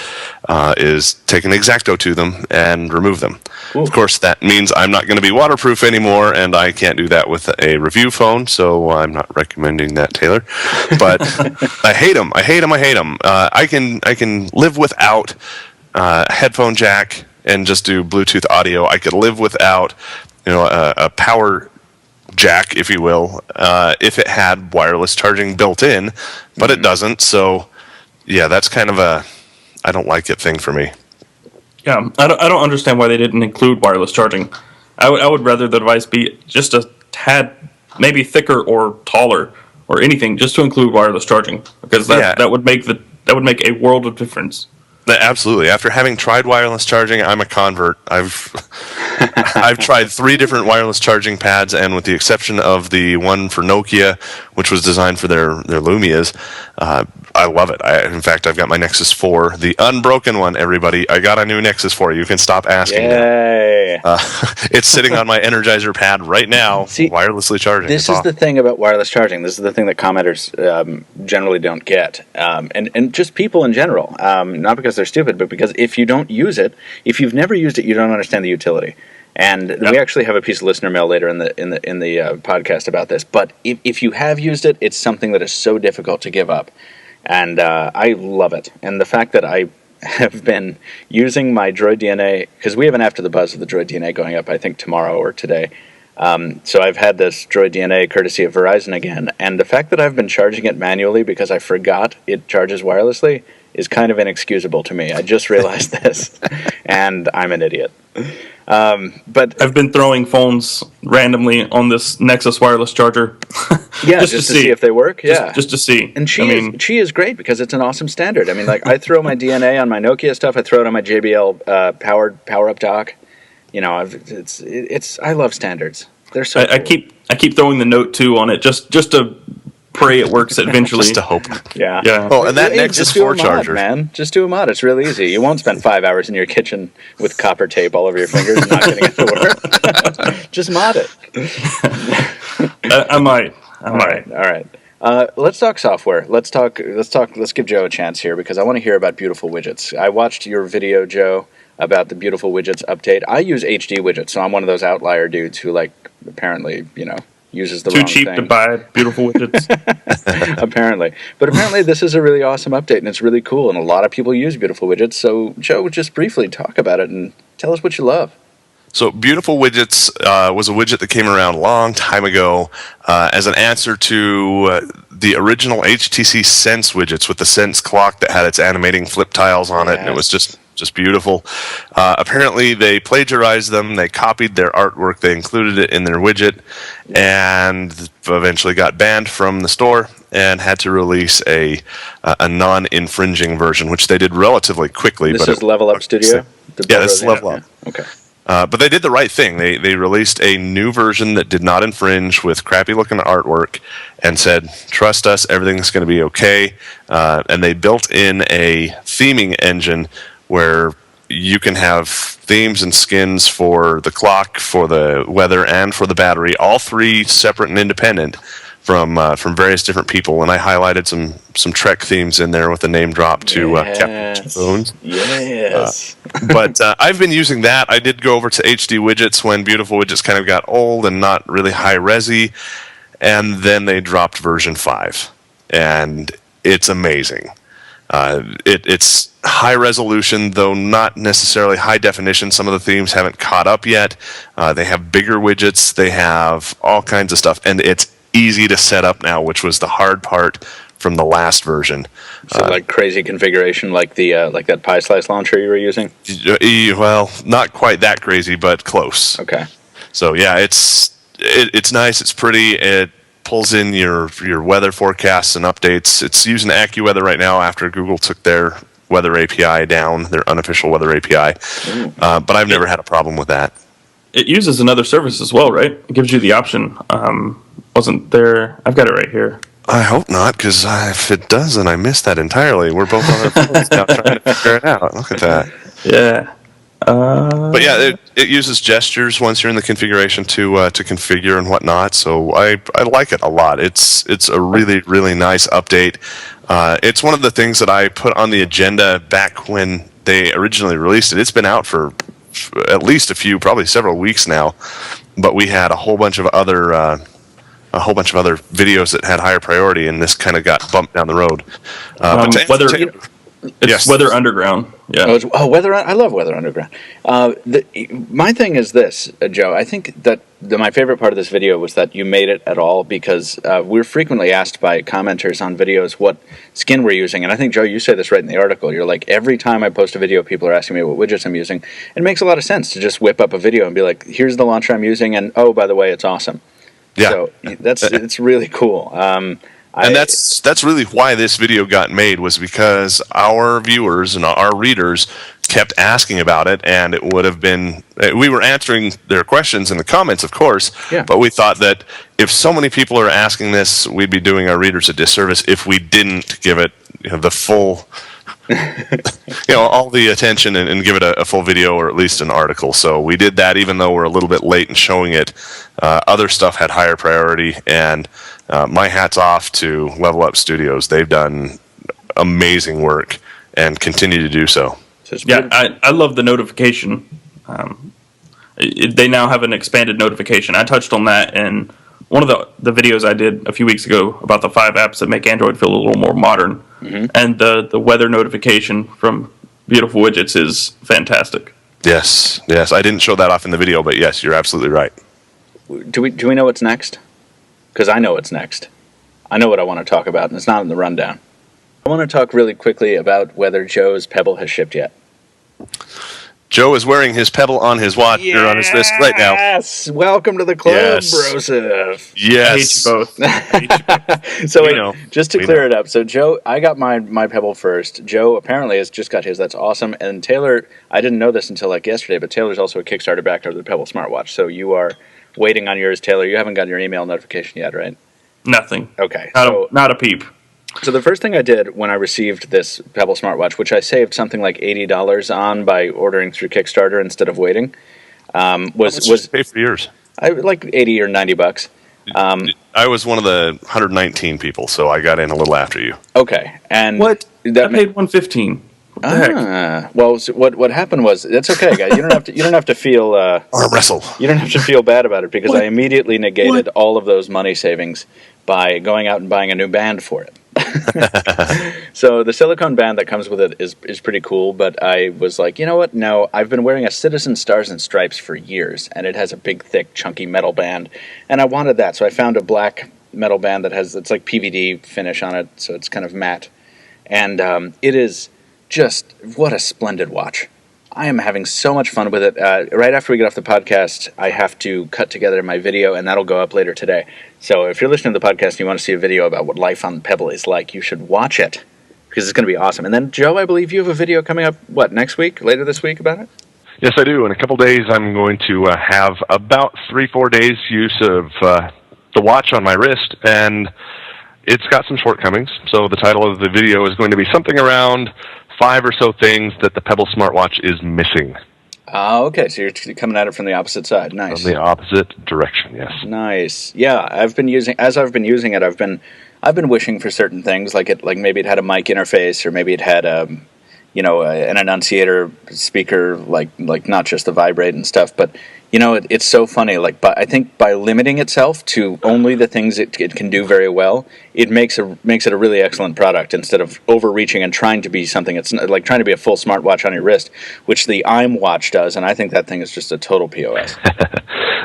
[SPEAKER 2] is take an X-Acto to them and remove them. Ooh. Of course, that means I'm not going to be waterproof anymore, and I can't do that with a review phone, so I'm not recommending that, Taylor. But I hate them. I hate them. I can live without a headphone jack and just do Bluetooth audio. I could live without a power jack, if you will, if it had wireless charging built in, but it doesn't. So, yeah, that's kind of a I don't like it thing for me.
[SPEAKER 3] Yeah, I don't understand why they didn't include wireless charging. I would rather the device be just a tad, maybe thicker or taller or anything, just to include wireless charging, because that would make a world of difference.
[SPEAKER 2] Absolutely. After having tried wireless charging, I'm a convert. I've tried 3 different wireless charging pads, and with the exception of the one for Nokia, which was designed for their Lumias, I love it. In fact, I've got my Nexus 4, the unbroken one, everybody. I got a new Nexus 4. You can stop asking.
[SPEAKER 1] Yay.
[SPEAKER 2] It's sitting on my Energizer pad right now, wirelessly charging.
[SPEAKER 1] This is the thing about wireless charging. This is the thing that commenters generally don't get. And just people in general. Not because they're stupid, but because if you don't use it, if you've never used it, you don't understand the utility. And we actually have a piece of listener mail later in the podcast about this. But if you have used it, it's something that is so difficult to give up. And I love it. And the fact that I have been using my Droid DNA, because we have an After the Buzz of the Droid DNA going up, I think, tomorrow or today. So I've had this Droid DNA courtesy of Verizon again, and the fact that I've been charging it manually because I forgot it charges wirelessly is kind of inexcusable to me. I just realized this, and I'm an idiot. But
[SPEAKER 3] I've been throwing phones randomly on this Nexus wireless charger.
[SPEAKER 1] Yeah, just to see if they work. Yeah,
[SPEAKER 3] just to see.
[SPEAKER 1] And Qi is great because it's an awesome standard. I mean, like I throw my DNA on my Nokia stuff. I throw it on my JBL powered power up dock. You know, it's I love standards. They're so.
[SPEAKER 3] I keep throwing the Note 2 on it just to pray it works eventually.
[SPEAKER 2] Just to hope.
[SPEAKER 1] Yeah.
[SPEAKER 2] Oh, and that Nexus 4 charger,
[SPEAKER 1] man. Just do a mod. It's really easy. You won't spend 5 hours in your kitchen with copper tape all over your fingers and not getting it to work. Just mod it.
[SPEAKER 3] I might.
[SPEAKER 1] All right. Let's talk software. Let's give Joe a chance here because I want to hear about beautiful widgets. I watched your video, Joe, about the beautiful widgets update. I use HD widgets, so I'm one of those outlier dudes who apparently, uses the wrong thing.
[SPEAKER 3] Too cheap to buy beautiful widgets.
[SPEAKER 1] Apparently. But apparently this is a really awesome update, and it's really cool, and a lot of people use beautiful widgets. So, Joe, just briefly talk about it and tell us what you love.
[SPEAKER 2] So Beautiful Widgets was a widget that came around a long time ago as an answer to the original HTC Sense widgets with the Sense clock that had its animating flip tiles on it, and it was just beautiful. Apparently they plagiarized them, they copied their artwork, they included it in their widget, and eventually got banned from the store and had to release a non-infringing version, which they did relatively quickly.
[SPEAKER 1] This is Level Up Studio?
[SPEAKER 2] Yeah, this is Level Up.
[SPEAKER 1] Yeah. Okay.
[SPEAKER 2] But they did the right thing. They released a new version that did not infringe with crappy-looking artwork and said, trust us, everything's going to be okay. And they built in a theming engine where you can have themes and skins for the clock, for the weather, and for the battery, all three separate and independent from various different people. And I highlighted some Trek themes in there with a name drop to Captain Phones.
[SPEAKER 1] Yes.
[SPEAKER 2] But I've been using that. I did go over to HD Widgets when Beautiful Widgets kind of got old and not really high-resi, and then they dropped version 5. And it's amazing. It's high resolution, though not necessarily high definition. Some of the themes haven't caught up yet. They have bigger widgets. They have all kinds of stuff. And it's easy to set up now, which was the hard part from the last version.
[SPEAKER 1] So like crazy configuration, like the like that Pie Slice launcher you were using?
[SPEAKER 2] Well, not quite that crazy, but close.
[SPEAKER 1] Okay.
[SPEAKER 2] So yeah, it's nice. It's pretty. It pulls in your weather forecasts and updates. It's using AccuWeather right now after Google took their weather API down, their unofficial weather API. But I've never had a problem with that.
[SPEAKER 3] It uses another service as well, right? It gives you the option. Wasn't there? I've got it right here.
[SPEAKER 2] I hope not, because if it does, then I missed that entirely. We're both on our phones now trying to figure it out. Look at that.
[SPEAKER 3] Yeah.
[SPEAKER 2] But yeah, it uses gestures once you're in the configuration to configure and whatnot. So I like it a lot. It's a really, really nice update. It's one of the things that I put on the agenda back when they originally released it. It's been out for at least probably several weeks now. But we had a whole bunch of other videos that had higher priority, and this kind of got bumped down the road.
[SPEAKER 3] It's Weather Underground. Yeah.
[SPEAKER 1] Weather. I love Weather Underground. My thing is this, Joe. I think that my favorite part of this video was that you made it at all, because we're frequently asked by commenters on videos what skin we're using, and I think, Joe, you say this right in the article. You're like, every time I post a video, people are asking me what widgets I'm using. It makes a lot of sense to just whip up a video and be like, here's the launcher I'm using, and oh, by the way, it's awesome.
[SPEAKER 2] Yeah.
[SPEAKER 1] So it's really cool.
[SPEAKER 2] And that's really why this video got made, was because our viewers and our readers kept asking about it, and it would have been, we were answering their questions in the comments, of course, but we thought that if so many people are asking this, we'd be doing our readers a disservice if we didn't give it the full, all the attention and give it a full video or at least an article. So we did that, even though we're a little bit late in showing it. Other stuff had higher priority, and my hat's off to Level Up Studios. They've done amazing work and continue to do so.
[SPEAKER 3] Yeah, I love the notification. They now have an expanded notification. I touched on that in one of the videos I did a few weeks ago about the 5 apps that make Android feel a little more modern. Mm-hmm. And the weather notification from Beautiful Widgets is fantastic.
[SPEAKER 2] Yes. I didn't show that off in the video, but yes, you're absolutely right.
[SPEAKER 1] do we know what's next? Because I know what's next. I know what I want to talk about, and it's not in the rundown. I want to talk really quickly about whether Joe's Pebble has shipped yet.
[SPEAKER 2] Joe is wearing his Pebble on his watch.
[SPEAKER 1] Yes!
[SPEAKER 2] You're on his wrist right now.
[SPEAKER 1] Yes! Welcome to the club, Broseph.
[SPEAKER 2] Yes.
[SPEAKER 3] I hate you both.
[SPEAKER 1] So just to clear it up, so Joe, I got my Pebble first. Joe apparently has just got his. That's awesome. And Taylor, I didn't know this until like yesterday, but Taylor's also a Kickstarter backer of the Pebble smartwatch. So you are waiting on yours, Taylor. You haven't got your email notification yet, right?
[SPEAKER 3] Nothing.
[SPEAKER 1] Okay.
[SPEAKER 3] Not a peep.
[SPEAKER 1] So the first thing I did when I received this Pebble smartwatch, which I saved something like $80 on by ordering through Kickstarter instead of waiting, was
[SPEAKER 2] pay for yours.
[SPEAKER 1] I like $80 or $90.
[SPEAKER 2] I was one of the 119 people, so I got in a little after you.
[SPEAKER 1] Okay, and
[SPEAKER 3] What? I paid $115. What the heck?
[SPEAKER 1] Well, so what happened was that's okay, guys. You don't have to feel
[SPEAKER 2] Arm wrestle.
[SPEAKER 1] You don't have to feel bad about it because I immediately negated all of those money savings by going out and buying a new band for it. So the silicone band that comes with it is pretty cool, but I was like, you know what? No, I've been wearing a Citizen Stars and Stripes for years, and it has a big, thick, chunky metal band, and I wanted that, so I found a black metal band that it's like PVD finish on it, so it's kind of matte, and it is just what a splendid watch. I am having so much fun with it. Right after we get off the podcast, I have to cut together my video, and that'll go up later today. So if you're listening to the podcast and you want to see a video about what life on Pebble is like, you should watch it, because it's going to be awesome. And then, Joe, I believe you have a video coming up, next week, later this week about it?
[SPEAKER 4] Yes, I do. In a couple days, I'm going to have about 3-4 days use of the watch on my wrist, and it's got some shortcomings. So the title of the video is going to be something around 5 or so things that the Pebble smartwatch is missing.
[SPEAKER 1] Okay, so you're coming at it from the opposite side. Nice.
[SPEAKER 4] From the opposite direction, yes.
[SPEAKER 1] Nice. Yeah, I've been using it. I've been wishing for certain things, like maybe it had a mic interface, or maybe it had an enunciator speaker, like not just the vibrate and stuff. But it's so funny. I think by limiting itself to only the things it can do very well, it makes it a really excellent product instead of overreaching and trying to be something. It's like trying to be a full smartwatch on your wrist, which the I'm Watch does, and I think that thing is just a total POS.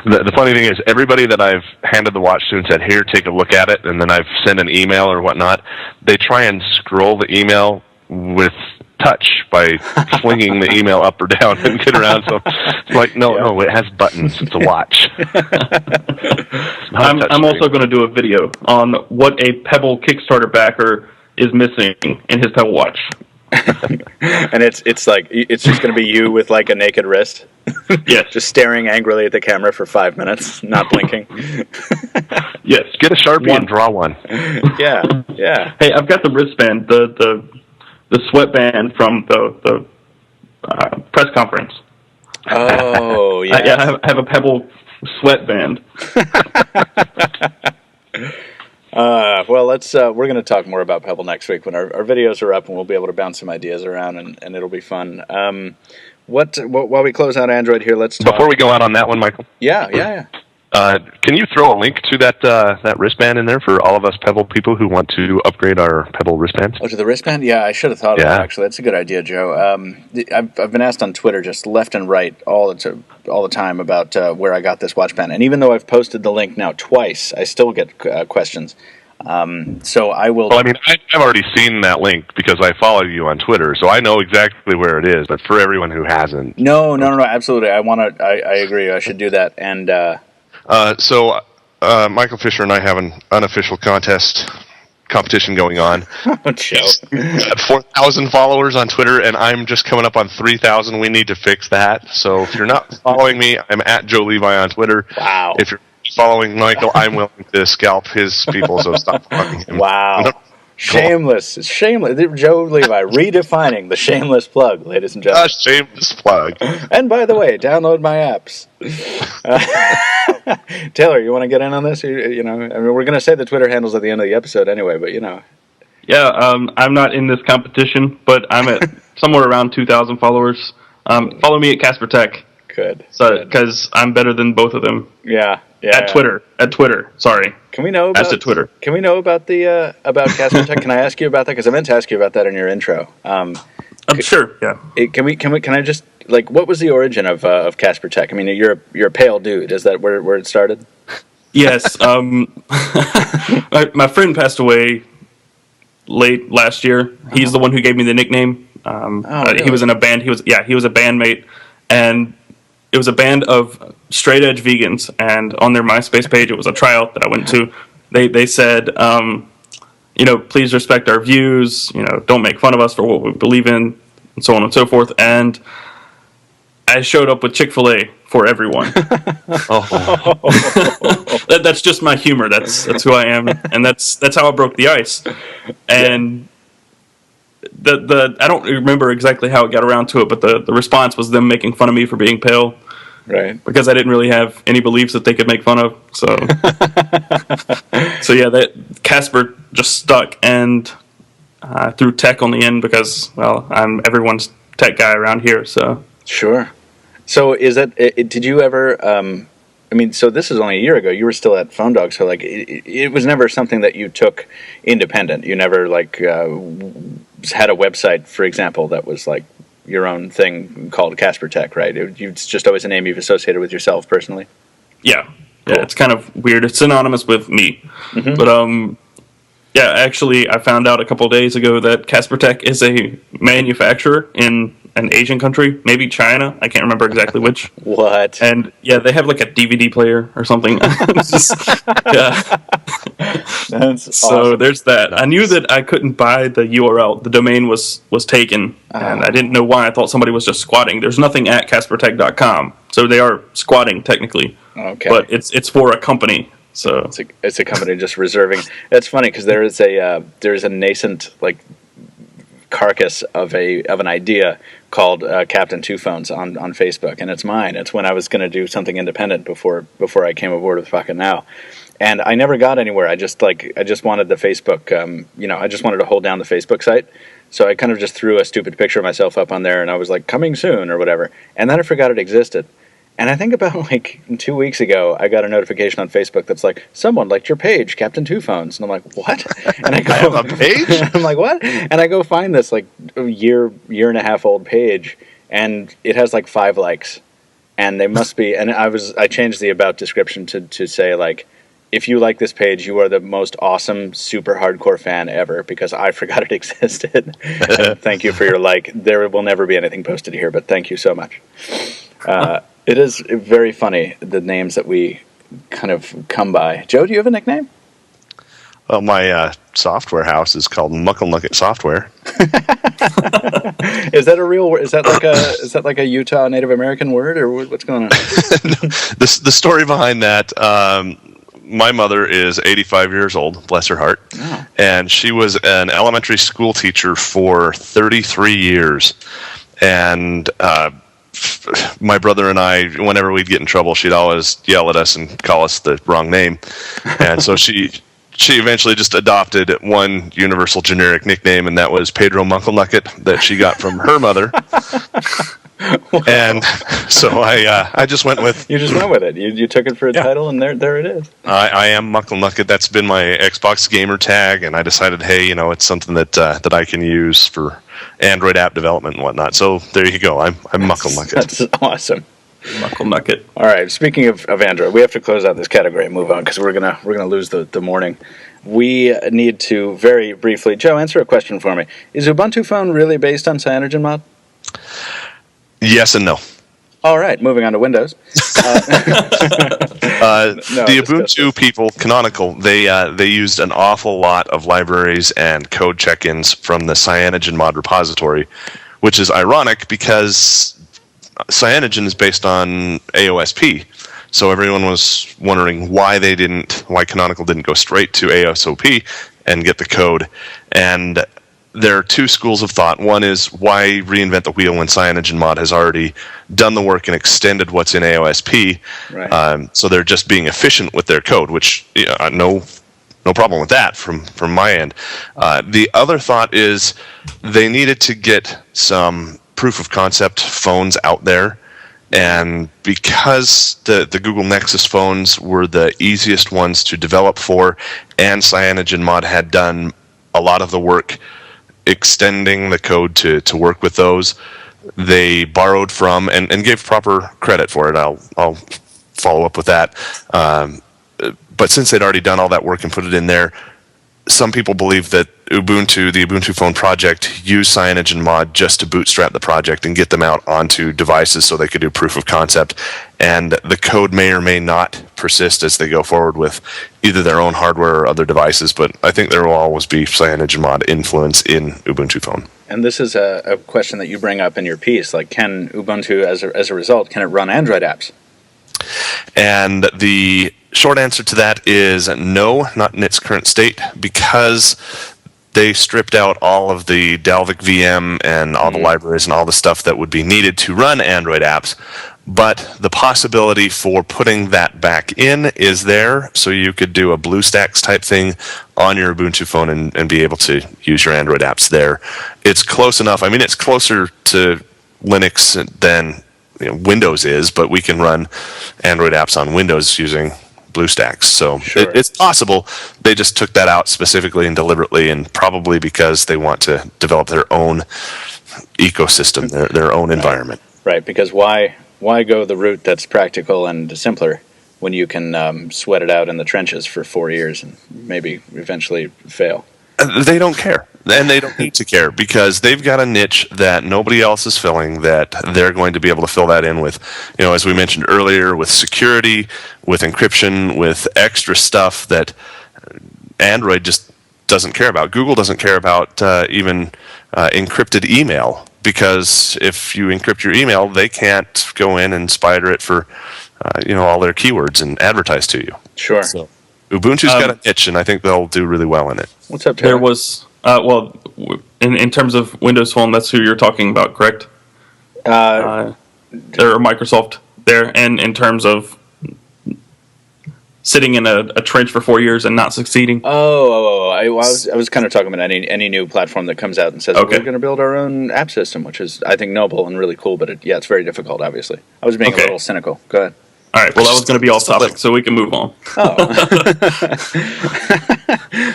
[SPEAKER 4] The funny thing is, everybody that I've handed the watch to and said, "Here, take a look at it," and then I've sent an email or whatnot, they try and scroll the email with touch by flinging the email up or down and get around. So it's like, no, it has buttons. It's a watch.
[SPEAKER 3] I'm also going to do a video on what a Pebble Kickstarter backer is missing in his Pebble watch.
[SPEAKER 1] And it's just going to be you with like a naked wrist.
[SPEAKER 3] Yes.
[SPEAKER 1] Just staring angrily at the camera for 5 minutes, not blinking.
[SPEAKER 3] Yes.
[SPEAKER 4] Get a Sharpie and draw one.
[SPEAKER 1] Yeah.
[SPEAKER 3] Hey, I've got the wristband, the sweatband from the press conference.
[SPEAKER 1] Oh, yeah.
[SPEAKER 3] I have a Pebble sweatband.
[SPEAKER 1] Well, we're going to talk more about Pebble next week when our videos are up, and we'll be able to bounce some ideas around, and it'll be fun. While we close out Android here, let's talk.
[SPEAKER 4] Before we go out on that one, Michael.
[SPEAKER 1] Yeah.
[SPEAKER 4] Can you throw a link to that wristband in there for all of us Pebble people who want to upgrade our Pebble wristbands?
[SPEAKER 1] Oh, to the wristband? Yeah, I should have thought of that, actually. That's a good idea, Joe. I've been asked on Twitter just left and right all the time about where I got this watch band. And even though I've posted the link now twice, I still get questions. So I will...
[SPEAKER 4] Well, I mean, I've already seen that link because I follow you on Twitter, so I know exactly where it is. But for everyone who hasn't...
[SPEAKER 1] No, absolutely. I agree. I should do that. And...
[SPEAKER 2] So Michael Fisher and I have an unofficial competition going on.
[SPEAKER 1] Joe.
[SPEAKER 2] Got 4,000 followers on Twitter, and I'm just coming up on 3,000. We need to fix that. So if you're not following me, I'm at Joe Levi on Twitter.
[SPEAKER 1] Wow.
[SPEAKER 2] If you're following Michael, I'm willing to scalp his people, so stop following him.
[SPEAKER 1] Wow. Shameless. Joe Levi redefining the shameless plug, ladies and gentlemen.
[SPEAKER 2] Shameless plug.
[SPEAKER 1] And by the way, download my apps. Taylor, you want to get in on this? We're going to say the Twitter handles at the end of the episode anyway, but
[SPEAKER 3] Yeah, I'm not in this competition, but I'm at somewhere around 2,000 followers. Follow me at Casper Tech.
[SPEAKER 1] Good.
[SPEAKER 3] So, because I'm better than both of them.
[SPEAKER 1] Yeah.
[SPEAKER 3] At Twitter. Sorry.
[SPEAKER 1] Can we know about
[SPEAKER 3] Twitter?
[SPEAKER 1] Can we know about the about Casper Tech? Can I ask you about that? Because I meant to ask you about that in your intro.
[SPEAKER 3] Sure. Yeah.
[SPEAKER 1] Can I just what was the origin of Casper Tech? I mean, you're a pale dude. Is that where it started?
[SPEAKER 3] Yes. My friend passed away late last year. He's the one who gave me the nickname.
[SPEAKER 1] Really?
[SPEAKER 3] He was in a band. He was a bandmate, and it was a band of straight edge vegans. And on their MySpace page, it was a tryout that I went to. They said, please respect our views. Don't make fun of us for what we believe in, and so on and so forth. And I showed up with Chick-fil-A for everyone. That's just my humor. That's who I am, and that's how I broke the ice. And I don't remember exactly how it got around to it, but the response was them making fun of me for being pale,
[SPEAKER 1] right?
[SPEAKER 3] Because I didn't really have any beliefs that they could make fun of. So, that Casper just stuck, and threw tech on the end because, well, I'm everyone's tech guy around here. So
[SPEAKER 1] sure. So is that? Did you ever? So this is only a year ago. You were still at Phone Dog, so like it was never something that you took independent. You never had a website, for example, that was like your own thing called Casper Tech, right? It's just always a name you've associated with yourself personally.
[SPEAKER 3] Yeah,
[SPEAKER 1] cool.
[SPEAKER 3] Yeah, it's kind of weird. It's synonymous with me, but actually, I found out a couple of days ago that Casper Tech is a manufacturer in an Asian country, maybe China. I can't remember exactly which.
[SPEAKER 1] What?
[SPEAKER 3] And they have like a DVD player or something. That's
[SPEAKER 1] awesome.
[SPEAKER 3] So there's that. Nice. I knew that I couldn't buy the URL. The domain was taken, and I didn't know why. I thought somebody was just squatting. There's nothing at CasperTech.com, so they are squatting technically.
[SPEAKER 1] Okay.
[SPEAKER 3] But it's for a company. So
[SPEAKER 1] it's a company just reserving. It's funny because there is a nascent carcass of an idea called Captain Two Phones on Facebook, and it's mine. It's when I was going to do something independent before I came aboard with Fucking Now, and I never got anywhere. I just wanted the Facebook. I just wanted to hold down the Facebook site, so I kind of just threw a stupid picture of myself up on there, and I was like, coming soon or whatever, and then I forgot it existed. And I think about 2 weeks ago, I got a notification on Facebook that's like, someone liked your page, Captain Two Phones. And I'm like, what? And I go,
[SPEAKER 2] I have a page?
[SPEAKER 1] I'm like, what? And I go find this year and a half old page, and it has 5 likes. And they must be, and I changed the about description to say if you like this page, you are the most awesome, super hardcore fan ever, because I forgot it existed. And thank you for your like. There will never be anything posted here, but thank you so much. It is very funny, the names that we kind of come by. Joe, do you have a nickname?
[SPEAKER 2] Well, my software house is called Muckle Nugget Software.
[SPEAKER 1] Is that a real word? Is that like a Utah Native American word, or what's going on?
[SPEAKER 2] The story behind that, my mother is 85 years old, bless her heart, and she was an elementary school teacher for 33 years. And my brother and I, whenever we'd get in trouble, she'd always yell at us and call us the wrong name. And so she eventually just adopted one universal generic nickname, and that was Pedro Mucklenucket, that she got from her mother. Wow. And so I just went with...
[SPEAKER 1] You just went with it. You took it for a title, and there it is.
[SPEAKER 2] I am Mucklenucket. That's been my Xbox gamer tag, and I decided, hey, it's something that I can use for Android app development and whatnot. So there you go. I'm Mucklenucket.
[SPEAKER 1] That's awesome.
[SPEAKER 3] Mucklenucket. All
[SPEAKER 1] right. Speaking of Android, we have to close out this category and move on because we're gonna lose the morning. We need to very briefly, Joe, answer a question for me. Is Ubuntu Phone really based on CyanogenMod?
[SPEAKER 2] Yes and no.
[SPEAKER 1] All right, moving on to Windows.
[SPEAKER 2] The Ubuntu people, Canonical, they used an awful lot of libraries and code check-ins from the CyanogenMod repository, which is ironic because Cyanogen is based on AOSP. So everyone was wondering why Canonical didn't go straight to ASOP and get the code. And there are two schools of thought. One is, why reinvent the wheel when CyanogenMod has already done the work and extended what's in AOSP?
[SPEAKER 1] Right.
[SPEAKER 2] So they're just being efficient with their code, which no problem with that from my end. The other thought is they needed to get some proof of concept phones out there, and because the Google Nexus phones were the easiest ones to develop for, and CyanogenMod had done a lot of the work extending the code to work with those, they borrowed from and gave proper credit for it. I'll follow up with that. but since they'd already done all that work and put it in there, some people believe that Ubuntu, the Ubuntu Phone project, used CyanogenMod just to bootstrap the project and get them out onto devices so they could do proof of concept. And the code may or may not persist as they go forward with either their own hardware or other devices, but I think there will always be CyanogenMod influence in Ubuntu Phone.
[SPEAKER 1] And this is a question that you bring up in your piece, like can Ubuntu, as a result, can it run Android apps?
[SPEAKER 2] And the short answer to that is no, not in its current state, because they stripped out all of the Dalvik VM and all the libraries and all the stuff that would be needed to run Android apps. But the possibility for putting that back in is there, so you could do a BlueStacks type thing on your Ubuntu phone and be able to use your Android apps there. It's close enough. I mean, it's closer to Linux than Windows is, but we can run Android apps on Windows using BlueStacks. So
[SPEAKER 1] sure.
[SPEAKER 2] It's possible. They just took that out specifically and deliberately, and probably because they want to develop their own ecosystem, their own environment.
[SPEAKER 1] Right, because why go the route that's practical and simpler when you can sweat it out in the trenches for 4 years and maybe eventually fail?
[SPEAKER 2] They don't care, and they don't need to care, because they've got a niche that nobody else is filling, that they're going to be able to fill that in with, as we mentioned earlier, with security, with encryption, with extra stuff that Android just doesn't care about. Google doesn't care about even encrypted email, because if you encrypt your email, they can't go in and spider it for all their keywords and advertise to you.
[SPEAKER 1] Sure.
[SPEAKER 2] So Ubuntu's got a niche, and I think they'll do really well in it.
[SPEAKER 1] What's up, Taylor?
[SPEAKER 3] There was, in terms of Windows Phone, that's who you're talking about, correct? Or Microsoft there, and in terms of sitting in a trench for 4 years and not succeeding.
[SPEAKER 1] I was kind of talking about any new platform that comes out and says, we're going to build our own app system, which is, I think, noble and really cool, but it's very difficult, obviously. I was being a little cynical. Go ahead.
[SPEAKER 3] All right, well, that was going to be off topic, so we can move on.
[SPEAKER 1] Oh.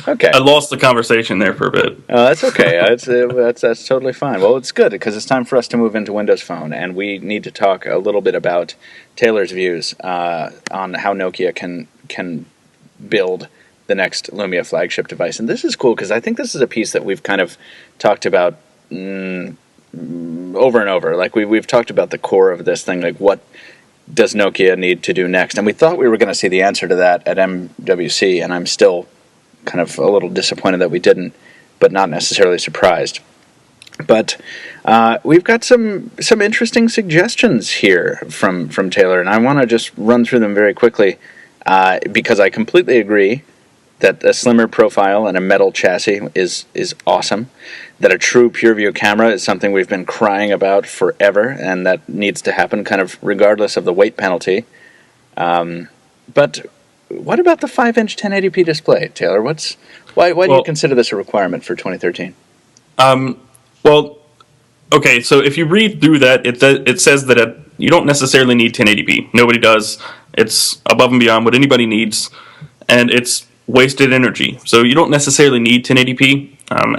[SPEAKER 1] Okay.
[SPEAKER 3] I lost the conversation there for a bit.
[SPEAKER 1] That's okay. That's totally fine. Well, it's good, because it's time for us to move into Windows Phone, and we need to talk a little bit about Taylor's views on how Nokia can build the next Lumia flagship device. And this is cool, because I think this is a piece that we've kind of talked about over and over. Like, we've talked about the core of this thing, like what does Nokia need to do next? And we thought we were going to see the answer to that at MWC, and I'm still kind of a little disappointed that we didn't, but not necessarily surprised. But we've got some interesting suggestions here from Taylor, and I want to just run through them very quickly, because I completely agree that a slimmer profile and a metal chassis is awesome, that a true PureView camera is something we've been crying about forever, and that needs to happen kind of regardless of the weight penalty. But what about the 5-inch 1080p display, Taylor? Why do you consider this a requirement for 2013?
[SPEAKER 3] Okay, so if you read through that, it says that you don't necessarily need 1080p. Nobody does. It's above and beyond what anybody needs, and it's wasted energy. So you don't necessarily need 1080p,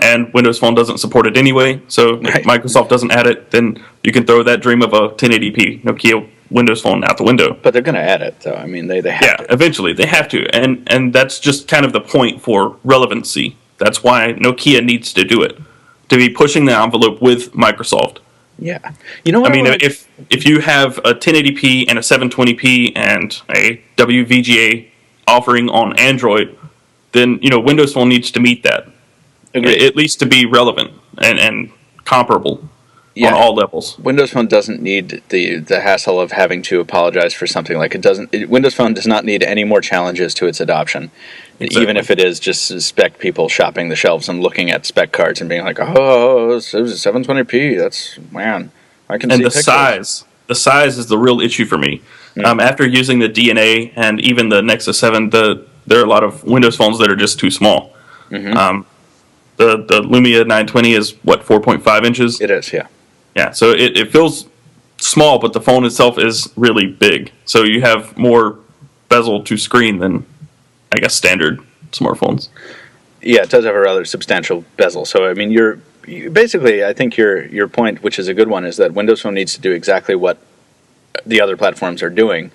[SPEAKER 3] and Windows Phone doesn't support it anyway. So if Microsoft doesn't add it, then you can throw that dream of a 1080p Nokia Windows Phone out the window.
[SPEAKER 1] But they're going to add it, though. I mean, they have to.
[SPEAKER 3] Yeah, eventually. They have to. And that's just kind of the point for relevancy. That's why Nokia needs to do it, to be pushing the envelope with Microsoft.
[SPEAKER 1] Yeah. You know what
[SPEAKER 3] I mean, if you have a 1080p and a 720p and a WVGA offering on Android, then Windows Phone needs to meet that.
[SPEAKER 1] Agreed.
[SPEAKER 3] At least to be relevant and comparable on all levels.
[SPEAKER 1] Windows Phone doesn't need the hassle of having to apologize for something. Like Windows Phone does not need any more challenges to its adoption. Exactly. Even if it is just spec people shopping the shelves and looking at spec cards and being like, oh, it was a 720p. That's, man, I can see
[SPEAKER 3] the
[SPEAKER 1] pixels.
[SPEAKER 3] The size is the real issue for me. Mm-hmm. After using the DNA and even the Nexus 7, there are a lot of Windows phones that are just too small. Mm-hmm. The Lumia 920 is, 4.5 inches?
[SPEAKER 1] It is, yeah.
[SPEAKER 3] Yeah, so it feels small, but the phone itself is really big. So you have more bezel to screen than, I guess, standard smartphones.
[SPEAKER 1] Yeah, it does have a rather substantial bezel. So, I mean, basically, I think your point, which is a good one, is that Windows Phone needs to do exactly what the other platforms are doing,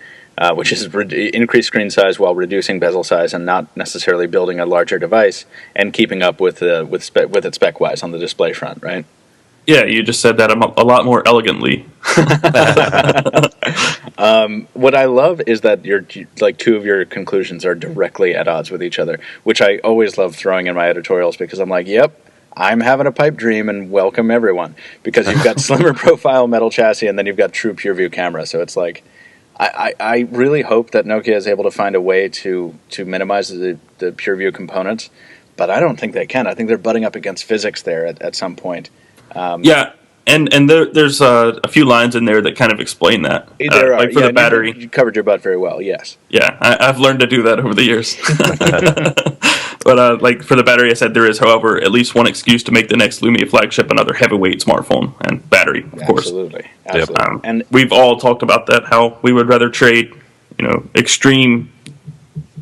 [SPEAKER 1] which is increase screen size while reducing bezel size and not necessarily building a larger device and keeping up with it spec-wise on the display front, right?
[SPEAKER 3] Yeah, you just said that a lot more elegantly.
[SPEAKER 1] What I love is that two of your conclusions are directly at odds with each other, which I always love throwing in my editorials because I'm like, yep, I'm having a pipe dream and welcome everyone, because you've got slimmer profile metal chassis and then you've got true PureView camera. So it's like, I really hope that Nokia is able to find a way to minimize the PureView components, but I don't think they can. I think they're butting up against physics there at some point.
[SPEAKER 3] Yeah, and there's a few lines in there that kind of explain that.
[SPEAKER 1] There are.
[SPEAKER 3] Like for the battery.
[SPEAKER 1] You covered your butt very well, yes.
[SPEAKER 3] Yeah, I've learned to do that over the years. But like for the battery, I said there is, however, at least one excuse to make the next Lumia flagship another heavyweight smartphone, and battery, of course.
[SPEAKER 1] Absolutely.
[SPEAKER 3] And we've all talked about that, how we would rather trade, extreme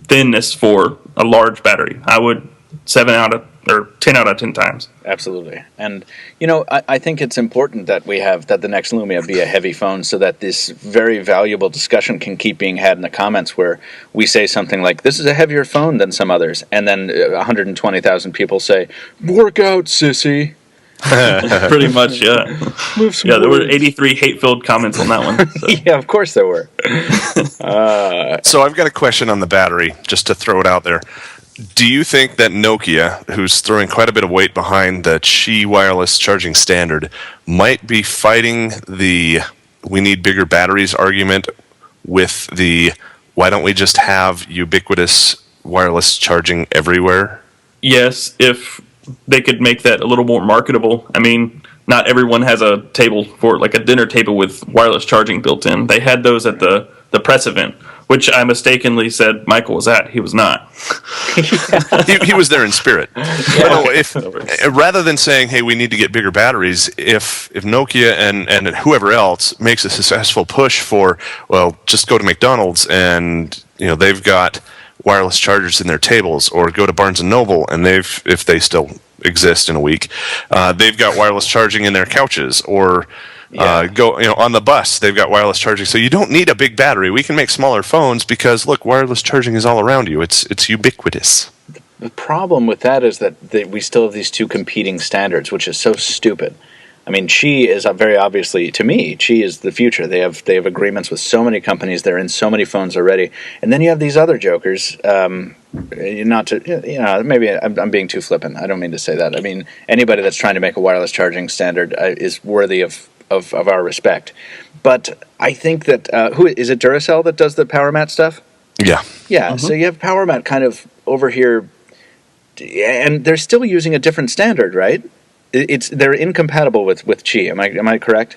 [SPEAKER 3] thinness for a large battery. I would 10 out of 10 times.
[SPEAKER 1] Absolutely. And, I think it's important that that the next Lumia be a heavy phone so that this very valuable discussion can keep being had in the comments where we say something like, this is a heavier phone than some others. And then 120,000 people say, work out, sissy.
[SPEAKER 3] Pretty much, yeah. There were 83 hate-filled comments on that one. So.
[SPEAKER 1] Yeah, of course there were.
[SPEAKER 2] So I've got a question on the battery, just to throw it out there. Do you think that Nokia, who's throwing quite a bit of weight behind the Qi wireless charging standard, might be fighting the we need bigger batteries argument with the why don't we just have ubiquitous wireless charging everywhere?
[SPEAKER 3] Yes, if they could make that a little more marketable. I mean, not everyone has a table for like a dinner table with wireless charging built in. They had those at the press event, which I mistakenly said Michael was at. He was not.
[SPEAKER 2] he was there in spirit. Yeah. Rather than saying, hey, we need to get bigger batteries, if Nokia and whoever else makes a successful push for, well, just go to McDonald's and they've got wireless chargers in their tables, or go to Barnes & Noble and if they still exist in a week, they've got wireless charging in their couches, or go on the bus they've got wireless charging. So you don't need a big battery. We can make smaller phones because look, wireless charging is all around you. It's ubiquitous.
[SPEAKER 1] The problem with that is that we still have these two competing standards, which is so stupid. I mean, Qi is very obviously, to me, Qi is the future. They have agreements with so many companies. They're in so many phones already. And then you have these other jokers. Not to, maybe I'm being too flippant. I don't mean to say that. I mean, anybody that's trying to make a wireless charging standard is worthy of our respect. But I think that who is it? Duracell that does the PowerMat stuff?
[SPEAKER 2] Yeah.
[SPEAKER 1] Mm-hmm. So you have PowerMat kind of over here, and they're still using a different standard, right? They're incompatible with Qi. Am I correct?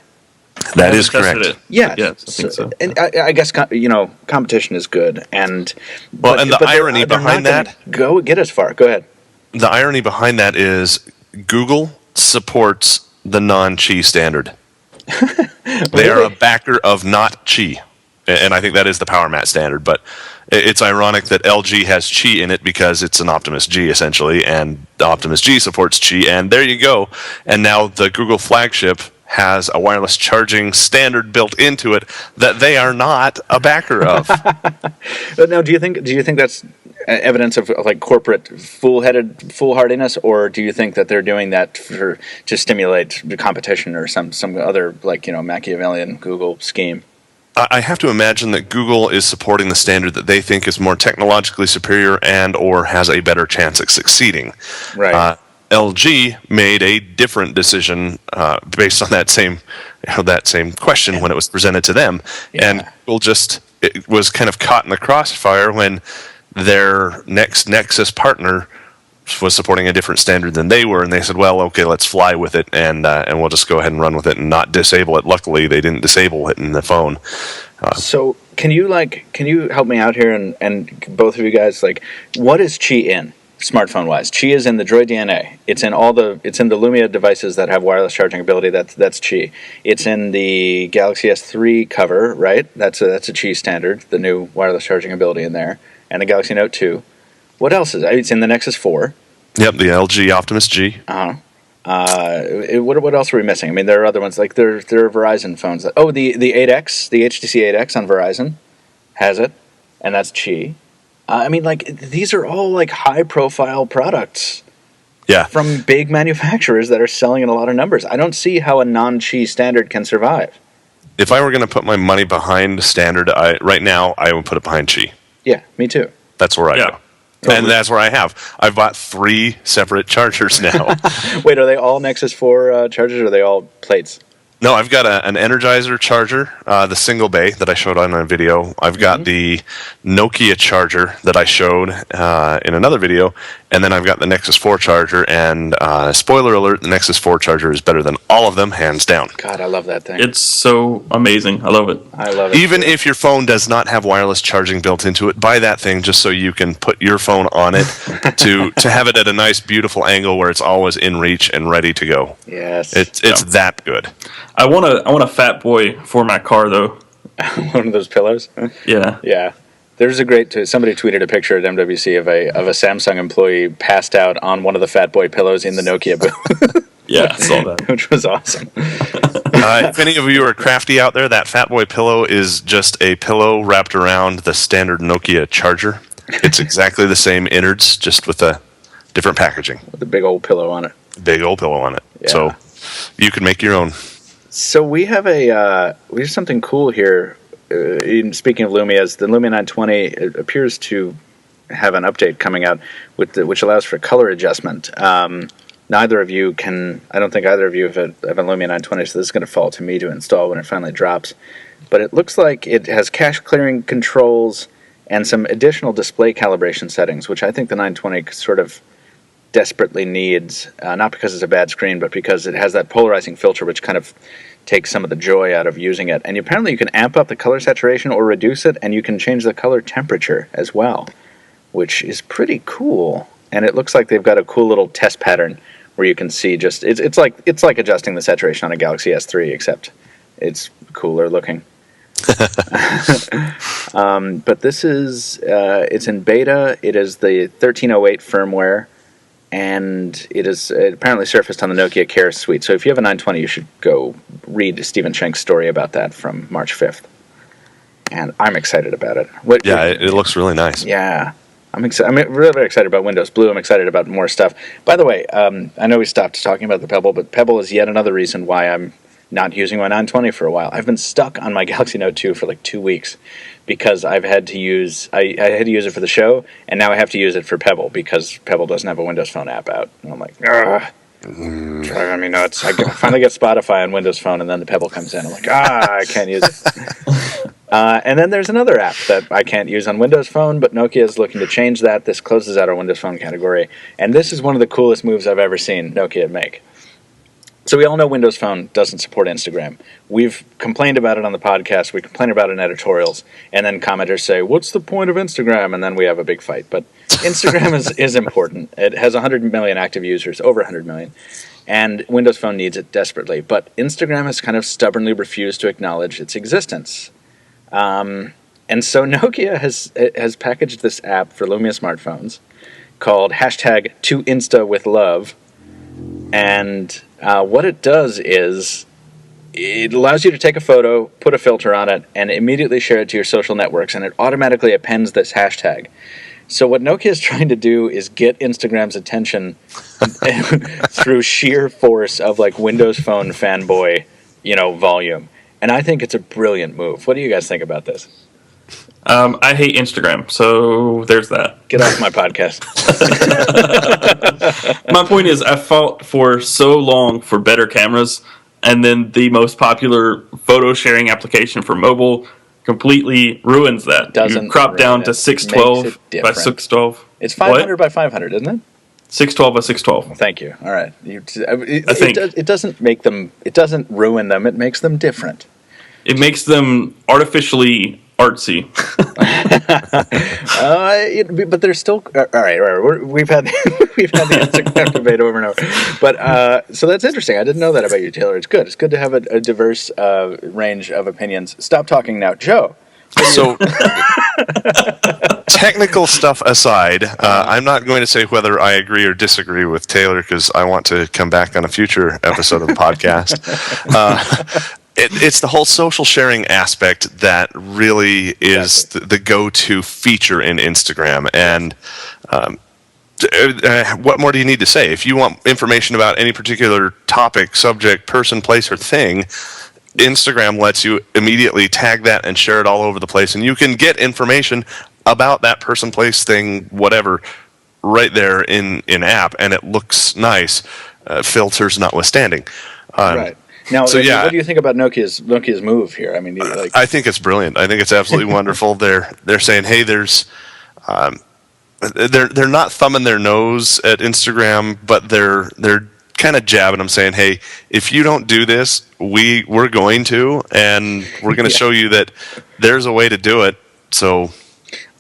[SPEAKER 2] That is correct.
[SPEAKER 1] Yeah.
[SPEAKER 3] Yes, I think so.
[SPEAKER 1] And I guess competition is good, and
[SPEAKER 2] the irony behind that,
[SPEAKER 1] go get as far. Go ahead.
[SPEAKER 2] The irony behind that is Google supports the non-Qi standard. They are a backer of not Qi, and I think that is the PowerMat standard. But it's ironic that LG has Qi in it because it's an Optimus G essentially, and the Optimus G supports Qi, and there you go. And now the Google flagship has a wireless charging standard built into it that they are not a backer of.
[SPEAKER 1] Now, do you think that's evidence of like corporate foolhardiness, or do you think that they're doing that to stimulate the competition or some other Machiavellian Google scheme?
[SPEAKER 2] I have to imagine that Google is supporting the standard that they think is more technologically superior and or has a better chance at succeeding.
[SPEAKER 1] Right.
[SPEAKER 2] LG made a different decision based on that same question when it was presented to them, and Google it was kind of caught in the crossfire when their next Nexus partner was supporting a different standard than they were, and they said, well, okay, let's fly with it, and we'll just go ahead and run with it and not disable it. Luckily, they didn't disable it in the phone.
[SPEAKER 1] So can you help me out here, and both of you guys, what is Qi in? Smartphone wise, Qi is in the Droid DNA. It's in the Lumia devices that have wireless charging ability. That's Qi. It's in the Galaxy S3 cover, right? That's a Qi standard. The new wireless charging ability in there, and the Galaxy Note 2. What else is it? It's in the Nexus 4.
[SPEAKER 2] Yep, the LG Optimus G.
[SPEAKER 1] What else are we missing? I mean, there are other ones there are Verizon phones. The 8X, the HTC 8X on Verizon has it, and that's Qi. I mean, like, these are all, like, high-profile products from big manufacturers that are selling in a lot of numbers. I don't see how a non-Qi standard can survive.
[SPEAKER 2] If I were going to put my money behind standard, right now, I would put it behind Qi.
[SPEAKER 1] Yeah, me too.
[SPEAKER 2] That's where I go. Totally. And that's where I have. I've bought 3 separate chargers now.
[SPEAKER 1] Wait, are they all Nexus 4 chargers, or are they all plates?
[SPEAKER 2] No, I've got an Energizer charger, the single bay that I showed on a video. I've got the Nokia charger that I showed in another video, and then I've got the Nexus 4 charger. And spoiler alert: the Nexus 4 charger is better than all of them, hands down.
[SPEAKER 1] God, I love that thing.
[SPEAKER 3] It's so amazing. I love it.
[SPEAKER 1] I love it.
[SPEAKER 2] Even if your phone does not have wireless charging built into it, buy that thing just so you can put your phone on it to have it at a nice, beautiful angle where it's always in reach and ready to go.
[SPEAKER 1] Yes,
[SPEAKER 2] it's that good.
[SPEAKER 3] I want a Fat Boy for my car though.
[SPEAKER 1] One of those pillows.
[SPEAKER 3] Yeah.
[SPEAKER 1] There's a great. Somebody tweeted a picture at MWC of a Samsung employee passed out on one of the Fat Boy pillows in the Nokia booth.
[SPEAKER 3] Yeah, I saw that,
[SPEAKER 1] which was awesome.
[SPEAKER 2] If any of you are crafty out there, that Fat Boy pillow is just a pillow wrapped around the standard Nokia charger. It's exactly the same innards, just with a different packaging. With
[SPEAKER 1] a big old pillow on it.
[SPEAKER 2] Big old pillow on it. Yeah. So you can make your own.
[SPEAKER 1] So we have something cool here. Speaking of Lumias, the Lumia 920 appears to have an update coming out which allows for color adjustment. Neither of you can. I don't think either of you have a Lumia 920, so this is going to fall to me to install when it finally drops. But it looks like it has cache clearing controls and some additional display calibration settings, which I think the 920 sort of desperately needs, not because it's a bad screen, but because it has that polarizing filter which kind of takes some of the joy out of using it. And apparently you can amp up the color saturation or reduce it, and you can change the color temperature as well, which is pretty cool. And it looks like they've got a cool little test pattern where you can see just it's like adjusting the saturation on a Galaxy S3, except it's cooler looking. But this is it's in beta. It is the 1308 firmware, and it apparently surfaced on the Nokia Care suite. So if you have a 920, you should go read Stephen Schenk's story about that from March 5th. And I'm excited about it.
[SPEAKER 2] It looks really nice.
[SPEAKER 1] Yeah. I'm really very excited about Windows Blue. I'm excited about more stuff. By the way, I know we stopped talking about the Pebble, but Pebble is yet another reason why I'm not using my 920 for a while. I've been stuck on my Galaxy Note 2 for like 2 weeks because I had to use it for the show, and now I have to use it for Pebble because Pebble doesn't have a Windows Phone app out. And I'm like, driving me nuts. I finally get Spotify on Windows Phone, and then the Pebble comes in. I'm like, I can't use it. And then there's another app that I can't use on Windows Phone, but Nokia is looking to change that. This closes out our Windows Phone category. And this is one of the coolest moves I've ever seen Nokia make. So we all know Windows Phone doesn't support Instagram. We've complained about it on the podcast. We complain about it in editorials. And then commenters say, what's the point of Instagram? And then we have a big fight. But Instagram is important. It has 100 million active users, over 100 million. And Windows Phone needs it desperately. But Instagram has kind of stubbornly refused to acknowledge its existence. And so Nokia has packaged this app for Lumia smartphones called #ToInstaWithLove. And what it does is it allows you to take a photo, put a filter on it, and immediately share it to your social networks, and it automatically appends this hashtag. So what Nokia is trying to do is get Instagram's attention through sheer force of like Windows Phone fanboy, volume. And I think it's a brilliant move. What do you guys think about this?
[SPEAKER 3] I hate Instagram, so there's that.
[SPEAKER 1] Get off my podcast.
[SPEAKER 3] My point is, I fought for so long for better cameras, and then the most popular photo sharing application for mobile completely ruins that.
[SPEAKER 1] Doesn't
[SPEAKER 3] you crop down to 612 by 612.
[SPEAKER 1] It's 500 by 500, isn't it?
[SPEAKER 3] 612 by 612.
[SPEAKER 1] Well, thank you. All right. It doesn't make them. It doesn't ruin them. It makes them different.
[SPEAKER 3] It makes them artificially artsy.
[SPEAKER 1] But they're still all right. We've had the Instagram debate over and over. But so that's interesting. I didn't know that about you, Taylor. It's good. It's good to have a diverse range of opinions. Stop talking now, Joe.
[SPEAKER 2] So, technical stuff aside, I'm not going to say whether I agree or disagree with Taylor because I want to come back on a future episode of the podcast. it's the whole social sharing aspect that really is the go-to feature in Instagram. And what more do you need to say? If you want information about any particular topic, subject, person, place, or thing, Instagram lets you immediately tag that and share it all over the place, and you can get information about that person, place, thing, whatever, right there in app, and it looks nice, filters notwithstanding.
[SPEAKER 1] Right. Now, so, what do you think about Nokia's move here? I mean,
[SPEAKER 2] I think it's brilliant. I think it's absolutely wonderful. They're saying, hey, there's they're not thumbing their nose at Instagram, but they're kind of jabbing them, saying, hey, if you don't do this, we're going to, and we're going to show you that there's a way to do it. So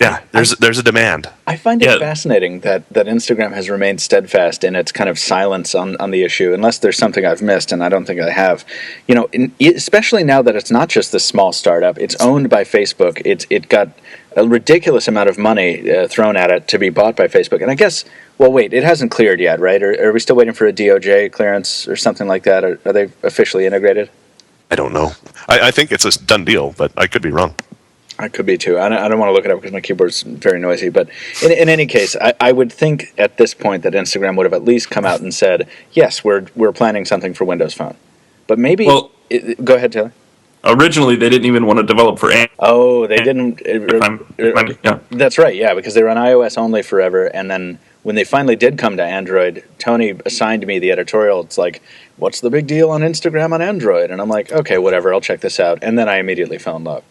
[SPEAKER 2] yeah, there's a demand.
[SPEAKER 1] I find it fascinating that Instagram has remained steadfast in its kind of silence on the issue, unless there's something I've missed, and I don't think I have. You know, especially now that it's not just this small startup, it's owned by Facebook. It got a ridiculous amount of money thrown at it to be bought by Facebook. And I guess, well, wait, it hasn't cleared yet, right? Or are we still waiting for a DOJ clearance or something like that? Are they officially integrated?
[SPEAKER 2] I don't know. I think it's a done deal, but I could be wrong.
[SPEAKER 1] I could be too. I don't want to look it up because my keyboard's very noisy. But in any case, I would think at this point that Instagram would have at least come out and said, yes, we're planning something for Windows Phone. But maybe... Well, go ahead, Taylor.
[SPEAKER 3] Originally, they didn't even want to develop for Android.
[SPEAKER 1] Oh, they didn't...
[SPEAKER 3] yeah.
[SPEAKER 1] That's right, yeah, because they were on iOS only forever. And then when they finally did come to Android, Tony assigned me the editorial. It's like, what's the big deal on Instagram on Android? And I'm like, okay, whatever, I'll check this out. And then I immediately fell in love.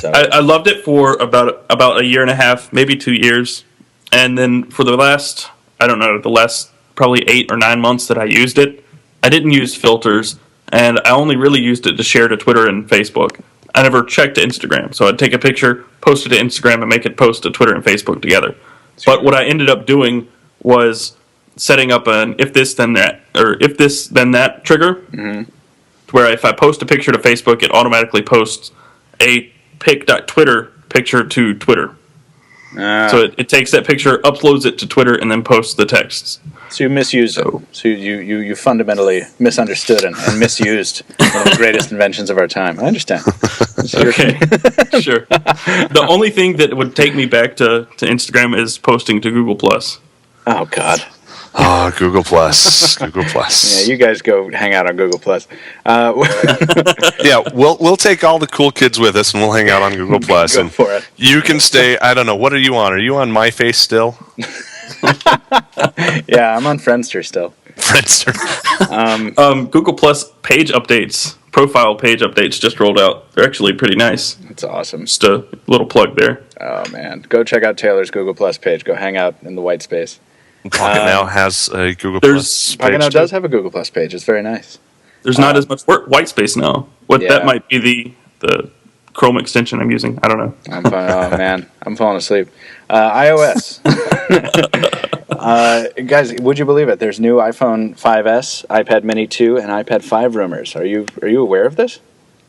[SPEAKER 3] So. I loved it for about a year and a half, maybe 2 years, and then for the last probably 8 or 9 months that I used it, I didn't use filters, and I only really used it to share to Twitter and Facebook. I never checked Instagram, so I'd take a picture, post it to Instagram, and make it post to Twitter and Facebook together. But what I ended up doing was setting up an if this then that, or if this then that trigger, where if I post a picture to Facebook, it automatically posts a pic.twitter picture to Twitter. So it takes that picture, uploads it to Twitter, and then posts the texts.
[SPEAKER 1] So you misused it. So you fundamentally misunderstood and misused one of the greatest inventions of our time. I understand.
[SPEAKER 3] Okay, sure. The only thing that would take me back to Instagram is posting to Google+.
[SPEAKER 1] Oh, God.
[SPEAKER 2] Oh, Google Plus. Google Plus.
[SPEAKER 1] Yeah, you guys go hang out on Google Plus.
[SPEAKER 2] Yeah, we'll take all the cool kids with us, and we'll hang out on Google Plus.
[SPEAKER 1] Go for it.
[SPEAKER 2] You can stay. I don't know. What are you on? Are you on MyFace still?
[SPEAKER 1] Yeah, I'm on Friendster still.
[SPEAKER 2] Friendster.
[SPEAKER 3] Google Plus page updates, profile page updates just rolled out. They're actually pretty nice.
[SPEAKER 1] That's awesome.
[SPEAKER 3] Just a little plug there.
[SPEAKER 1] Oh man, go check out Taylor's Google Plus page. Go hang out in the white space.
[SPEAKER 2] Pocket now has a Google Plus page.
[SPEAKER 1] Pocket now does have a Google Plus page. It's very nice.
[SPEAKER 3] There's not as much white space now. That might be the Chrome extension I'm using. I don't know.
[SPEAKER 1] Oh man, I'm falling asleep. iOS. Guys, would you believe it? There's new iPhone 5S, iPad Mini 2, and iPad 5 rumors. Are you aware of this?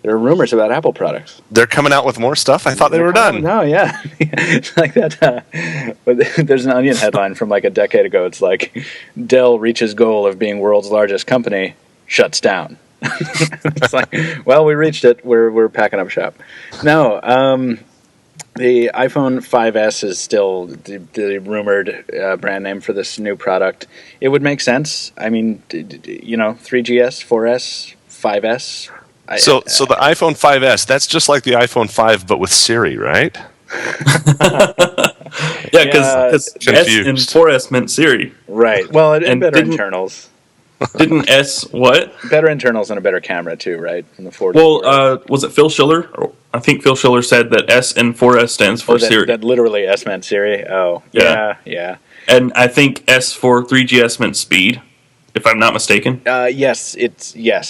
[SPEAKER 1] There are rumors about Apple products.
[SPEAKER 2] They're coming out with more stuff? I thought they were done.
[SPEAKER 1] No, yeah. It's like that. But there's an Onion headline from like a decade ago. It's like, Dell reaches goal of being world's largest company, shuts down. It's like, well, we reached it. We're packing up shop. No, the iPhone 5S is still the rumored brand name for this new product. It would make sense. I mean, 3GS, 4S, 5S.
[SPEAKER 2] So the iPhone 5S, that's just like the iPhone 5, but with Siri, right?
[SPEAKER 3] Yeah, because S and 4S meant Siri.
[SPEAKER 1] Right. Well, and better internals.
[SPEAKER 3] Didn't S what?
[SPEAKER 1] Better internals and a better camera, too, right? From the 4.
[SPEAKER 3] Well, was it Phil Schiller? I think Phil Schiller said that S and 4S stands for Siri.
[SPEAKER 1] That literally S meant Siri? Oh, yeah.
[SPEAKER 3] And I think S for 3GS meant speed, if I'm not mistaken.
[SPEAKER 1] Yes.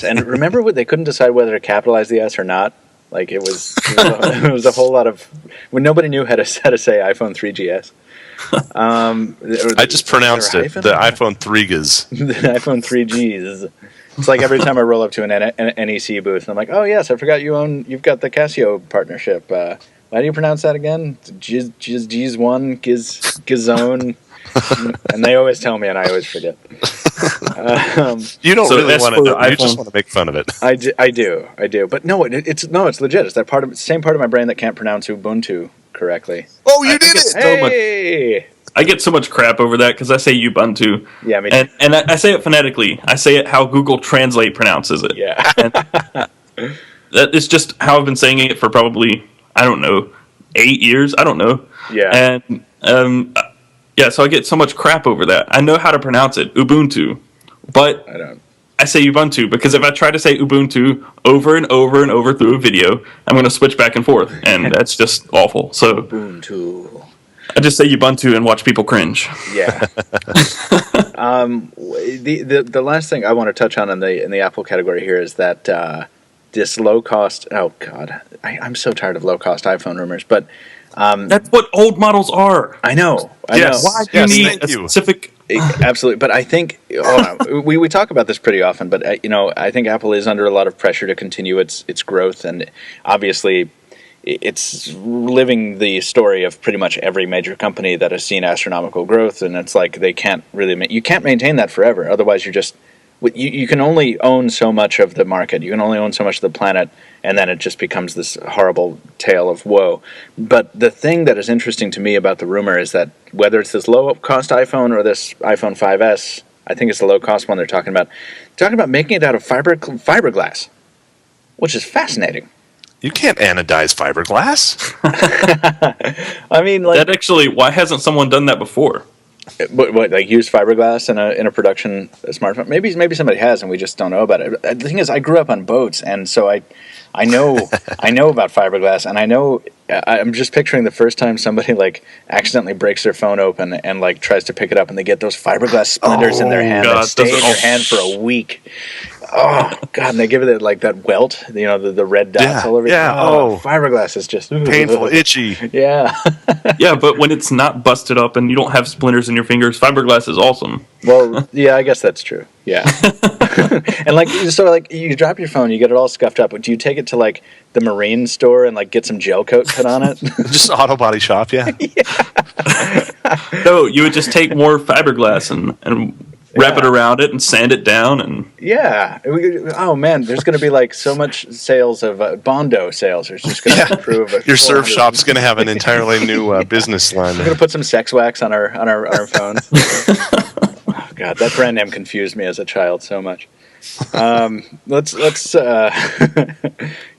[SPEAKER 1] And remember they couldn't decide whether to capitalize the S or not? Like, it was a whole lot of... When nobody knew how to say iPhone 3GS.
[SPEAKER 2] I just pronounced it. The iPhone 3Gs.
[SPEAKER 1] The iPhone 3Gs. It's like every time I roll up to an NEC booth, and I'm like, oh, yes, I forgot you've got the Casio partnership. How do you pronounce that again? Giz1, Gizone. And they always tell me, and I always forget.
[SPEAKER 2] You don't really want to know. You just want to make fun of it.
[SPEAKER 1] I do. But no, it's legit. It's that same part of my brain that can't pronounce Ubuntu correctly.
[SPEAKER 2] Oh, you did it!
[SPEAKER 1] Hey!
[SPEAKER 3] I get so much crap over that because I say Ubuntu.
[SPEAKER 1] Yeah, me too.
[SPEAKER 3] And I say it phonetically. I say it how Google Translate pronounces it.
[SPEAKER 1] Yeah.
[SPEAKER 3] And that is just how I've been saying it for probably, I don't know, 8 years. I don't know.
[SPEAKER 1] Yeah.
[SPEAKER 3] And so I get so much crap over that. I know how to pronounce it, Ubuntu, but
[SPEAKER 1] I don't.
[SPEAKER 3] I say Ubuntu because if I try to say Ubuntu over and over and over through a video, I'm going to switch back and forth, and that's just awful. So
[SPEAKER 1] Ubuntu.
[SPEAKER 3] I just say Ubuntu and watch people cringe.
[SPEAKER 1] Yeah. The last thing I want to touch on in the Apple category here is that this low cost. Oh God, I'm so tired of low cost iPhone rumors. But
[SPEAKER 3] that's what old models are.
[SPEAKER 1] I know.
[SPEAKER 2] Yes.
[SPEAKER 3] Why do you need a specific?
[SPEAKER 1] Absolutely, but I think we talk about this pretty often. But I think Apple is under a lot of pressure to continue its growth, and obviously, it's living the story of pretty much every major company that has seen astronomical growth, and it's like they can't really you can't maintain that forever. Otherwise, you can only own so much of the market. You can only own so much of the planet, and then it just becomes this horrible tale of woe. But the thing that is interesting to me about the rumor is that whether it's this low-cost iPhone or this iPhone 5S, I think it's the low-cost one they're talking about making it out of fiberglass, which is fascinating.
[SPEAKER 2] You can't anodize fiberglass.
[SPEAKER 1] I mean, like
[SPEAKER 3] that actually. Why hasn't someone done that before?
[SPEAKER 1] What like use fiberglass in a production smartphone? Maybe somebody has, and we just don't know about it. The thing is, I grew up on boats, and so I know about fiberglass, and I'm just picturing the first time somebody like accidentally breaks their phone open and like tries to pick it up, and they get those fiberglass splinters in their hand that stay in your hand for a week. Oh God! And they give it like that welt, the red dots all over.
[SPEAKER 2] Yeah.
[SPEAKER 1] Fiberglass is just
[SPEAKER 2] painful, itchy.
[SPEAKER 1] Yeah.
[SPEAKER 3] Yeah, but when it's not busted up and you don't have splinters in your fingers, fiberglass is awesome.
[SPEAKER 1] Well, yeah, I guess that's true. Yeah. And like you drop your phone, you get it all scuffed up. Do you take it to like the marine store and like get some gel coat put on it?
[SPEAKER 2] Just auto body shop, yeah.
[SPEAKER 3] No, you would just take more fiberglass and wrap it around it and sand it down and
[SPEAKER 1] oh man, there's going to be like so much sales of Bondo sales. There's just going to improve.
[SPEAKER 2] Your surf shop's going to have an entirely new business line.
[SPEAKER 1] We're going to put some sex wax on our phones. Oh, God, that brand name confused me as a child so much. Let's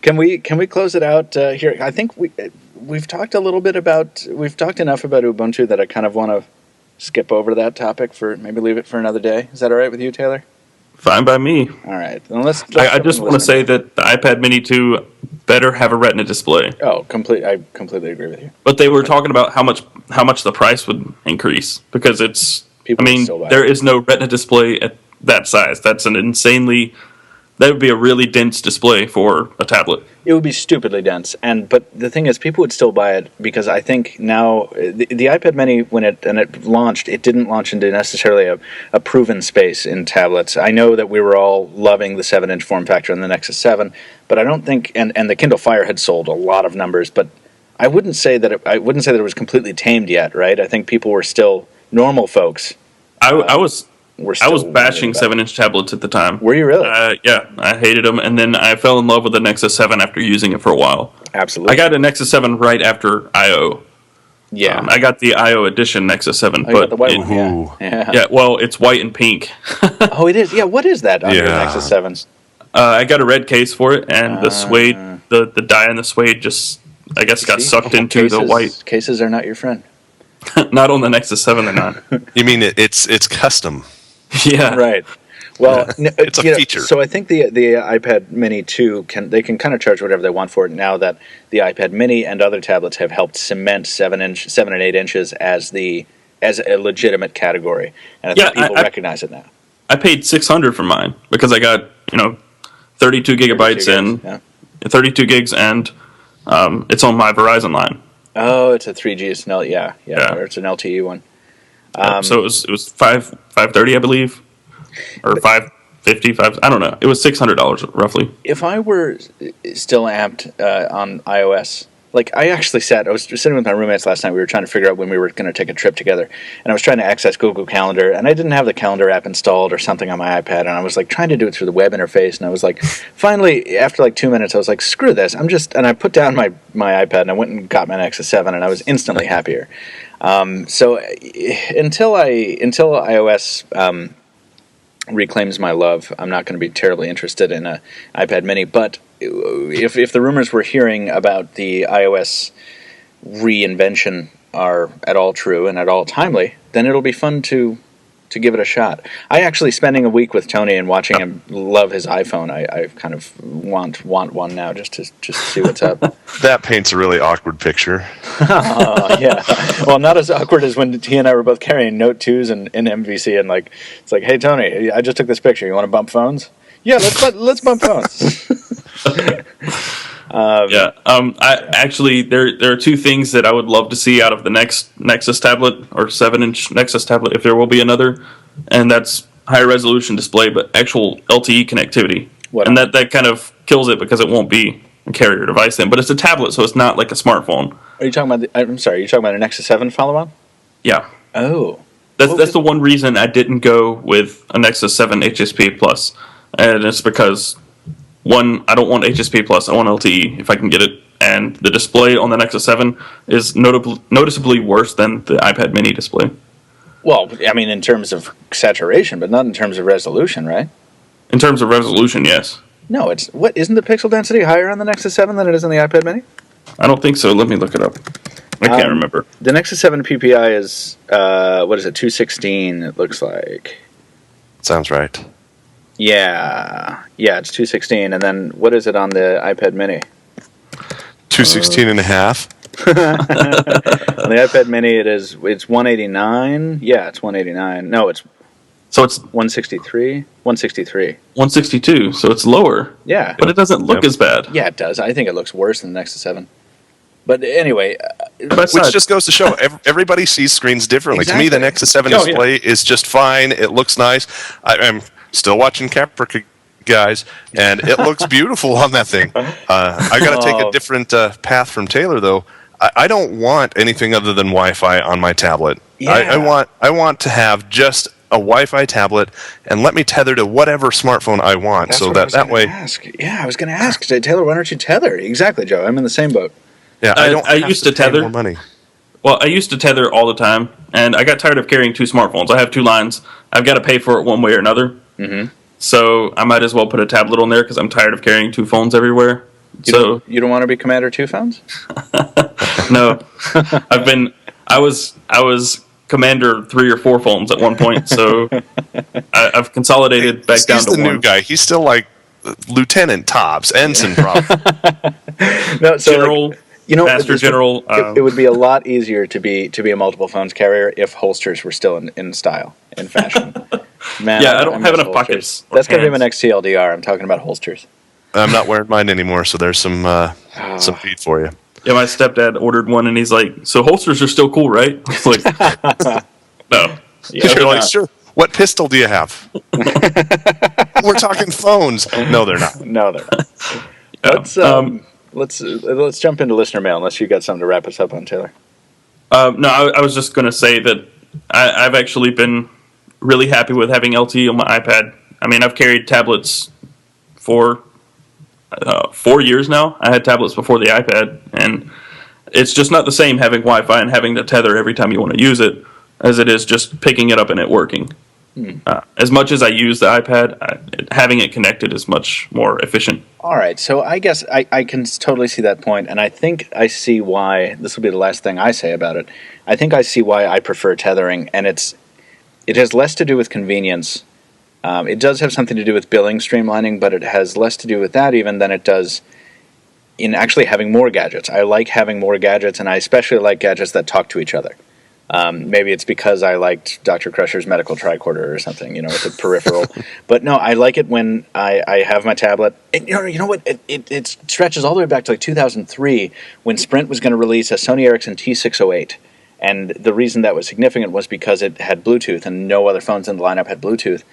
[SPEAKER 1] can we close it out here? I think we've talked enough about Ubuntu that I kind of want to skip over that topic maybe leave it for another day. Is that all right with you, Taylor?
[SPEAKER 3] Fine by me.
[SPEAKER 1] All right. Then let's
[SPEAKER 3] I just want to say that the iPad Mini 2 better have a Retina display.
[SPEAKER 1] Oh, I completely agree with you.
[SPEAKER 3] But they were talking about how much the price would increase because there is no Retina display at that size. That would be a really dense display for a tablet.
[SPEAKER 1] It would be stupidly dense, but the thing is, people would still buy it because I think now the iPad Mini, when it launched, it didn't launch into necessarily a proven space in tablets. I know that we were all loving the 7-inch form factor in the Nexus 7, but I don't think, and the Kindle Fire had sold a lot of numbers, but I wouldn't say that it was completely tamed yet, right? I think people were still normal folks.
[SPEAKER 3] I was bashing 7-inch tablets at the time.
[SPEAKER 1] Were you really?
[SPEAKER 3] Yeah, I hated them, and then I fell in love with the Nexus 7 after using it for a while.
[SPEAKER 1] Absolutely.
[SPEAKER 3] I got a Nexus 7 right after I/O.
[SPEAKER 1] Yeah.
[SPEAKER 3] I got the I/O edition Nexus 7.
[SPEAKER 1] You got the white one.
[SPEAKER 3] Yeah, well, it's white and pink.
[SPEAKER 1] Oh, it is? Yeah, what is that on your Nexus 7?
[SPEAKER 3] I got a red case for it, and the suede, the dye in the suede just, I guess, got sucked into the white.
[SPEAKER 1] Cases are not your friend.
[SPEAKER 3] Not on the Nexus 7, they're not.
[SPEAKER 2] You mean it's custom?
[SPEAKER 3] Yeah.
[SPEAKER 1] Right. Well,
[SPEAKER 2] it's a feature.
[SPEAKER 1] So I think the iPad Mini 2 can kind of charge whatever they want for it now that the iPad Mini and other tablets have helped cement 7 and 8 inches as a legitimate category, and I think people recognize it now.
[SPEAKER 3] I paid $600 for mine because I got 32 gigabytes and 32 gigs, and it's on my Verizon line.
[SPEAKER 1] Oh, it's a 3G. It's or it's an LTE one.
[SPEAKER 3] So it was $530, I believe, or $550. I don't know. It was $600 roughly.
[SPEAKER 1] If I were still amped on iOS, Like, I actually I was sitting with my roommates last night. We were trying to figure out when we were going to take a trip together. And I was trying to access Google Calendar, and I didn't have the calendar app installed or something on my iPad. And I was, like, trying to do it through the web interface. And I was, like, finally, after, like, 2 minutes, I was like, screw this. And I put down my iPad, and I went and got my Nexus 7, and I was instantly happier. So until iOS reclaims my love, I'm not going to be terribly interested in an iPad mini. But if the rumors we're hearing about the iOS reinvention are at all true and at all timely, then it'll be fun to give it a shot. I actually, spending a week with Tony and watching him love his iPhone, I kind of want one now just to see what's up.
[SPEAKER 2] That paints a really awkward picture.
[SPEAKER 1] Yeah. Well, not as awkward as when he and I were both carrying Note 2s in MVC, and like it's like, hey Tony, I just took this picture. You want to bump phones? Yeah, let's bump phones.
[SPEAKER 3] I actually there are two things that I would love to see out of the next Nexus tablet, or 7-inch Nexus tablet, if there will be another, and that's higher resolution display, but actual LTE connectivity. And that kind of kills it because it won't be a carrier device then, but it's a tablet, so it's not like a smartphone.
[SPEAKER 1] Are you talking about? I'm sorry. Are you talking about a Nexus 7 follow-on?
[SPEAKER 3] Yeah.
[SPEAKER 1] Oh.
[SPEAKER 3] That's the one reason I didn't go with a Nexus 7 HSP Plus, and it's because, one, I don't want HSP Plus, I want LTE if I can get it, and the display on the Nexus 7 is noticeably worse than the iPad mini display.
[SPEAKER 1] Well, I mean, in terms of saturation, but not in terms of resolution, right?
[SPEAKER 3] In terms of resolution, yes.
[SPEAKER 1] No, isn't the pixel density higher on the Nexus 7 than it is on the iPad mini?
[SPEAKER 3] I don't think so. Let me look it up. I can't remember.
[SPEAKER 1] The Nexus 7 PPI is, 216, it looks like.
[SPEAKER 2] Sounds right.
[SPEAKER 1] Yeah, it's 216, and then what is it on the iPad mini?
[SPEAKER 2] 216 and a half.
[SPEAKER 1] On the iPad mini, it's 189. Yeah, it's 189. No, it's 163. 163.
[SPEAKER 3] 162. So it's lower.
[SPEAKER 1] Yeah,
[SPEAKER 3] but it doesn't look as bad.
[SPEAKER 1] Yeah, it does. I think it looks worse than the Nexus 7. But anyway,
[SPEAKER 2] which just goes to show everybody sees screens differently.
[SPEAKER 1] Exactly.
[SPEAKER 2] To me, the Nexus 7 display is just fine. It looks nice. I'm still watching Caprica, guys, and it looks beautiful on that thing. I got to take a different path from Taylor, though. I don't want anything other than Wi-Fi on my tablet. Yeah. I want to have just a Wi-Fi tablet and let me tether to whatever smartphone I want.
[SPEAKER 1] That's
[SPEAKER 2] so
[SPEAKER 1] what
[SPEAKER 2] that way.
[SPEAKER 1] Yeah, I was going to ask Taylor, why don't you tether? Exactly, Joe. I'm in the same boat.
[SPEAKER 3] Yeah, I used to tether.
[SPEAKER 2] More money.
[SPEAKER 3] Well, I used to tether all the time, and I got tired of carrying two smartphones. I have two lines. I've got to pay for it one way or another. Mm-hmm. So I might as well put a tablet on there because I'm tired of carrying two phones everywhere.
[SPEAKER 1] You don't want to be Commander 2 phones?
[SPEAKER 3] No, I was Commander 3 or 4 phones at one point. So I've consolidated back down to one.
[SPEAKER 2] He's the new guy. He's still like Lieutenant tops, Ensign probably.
[SPEAKER 3] No, so General. Master General.
[SPEAKER 1] It would be a lot easier to be a multiple phones carrier if holsters were still in style, in fashion. Man,
[SPEAKER 3] yeah, I don't have enough pockets.
[SPEAKER 1] That's going to be my next TLDR. I'm talking about holsters.
[SPEAKER 2] I'm not wearing mine anymore, so there's some feed for you.
[SPEAKER 3] Yeah, my stepdad ordered one, and he's like, "So holsters are still cool, right?" I was like, "No."
[SPEAKER 2] Yeah, you're like, "Sure. What pistol do you have?" We're talking phones. No, they're not.
[SPEAKER 1] No, they're not.
[SPEAKER 3] Yeah.
[SPEAKER 1] Let's jump into listener mail, unless you got something to wrap us up on, Taylor.
[SPEAKER 3] No, I was just going to say that I've actually been really happy with having LTE on my iPad. I mean, I've carried tablets for 4 years now. I had tablets before the iPad, and it's just not the same having Wi-Fi and having to tether every time you want to use it as it is just picking it up and it working. As much as I use the iPad, having it connected is much more efficient.
[SPEAKER 1] All right, so I guess I can totally see that point, and I think I see why. This will be the last thing I say about it. I think I see why I prefer tethering, and it has less to do with convenience. It does have something to do with billing streamlining, but it has less to do with that even than it does in actually having more gadgets. I like having more gadgets, and I especially like gadgets that talk to each other. Maybe it's because I liked Dr. Crusher's medical tricorder or something, with the peripheral. But no, I like it when I have my tablet. And, you know what? It stretches all the way back to like 2003 when Sprint was going to release a Sony Ericsson T608. And the reason that was significant was because it had Bluetooth, and no other phones in the lineup had Bluetooth.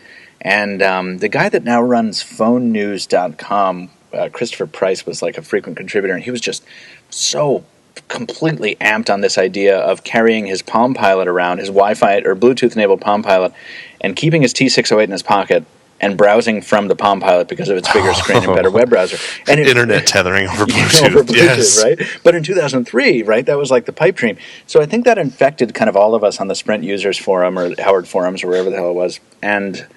[SPEAKER 1] And the guy that now runs PhoneNews.com Christopher Price was like a frequent contributor, and he was just so completely amped on this idea of carrying his Palm Pilot around, his Wi-Fi or Bluetooth-enabled Palm Pilot, and keeping his T608 in his pocket and browsing from the Palm Pilot because of its bigger screen and better web browser. And
[SPEAKER 2] internet tethering over Bluetooth.
[SPEAKER 1] Over Bluetooth,
[SPEAKER 2] yes.
[SPEAKER 1] Right? But in 2003, right, that was like the pipe dream. So I think that infected kind of all of us on the Sprint users forum or Howard forums or wherever the hell it was. And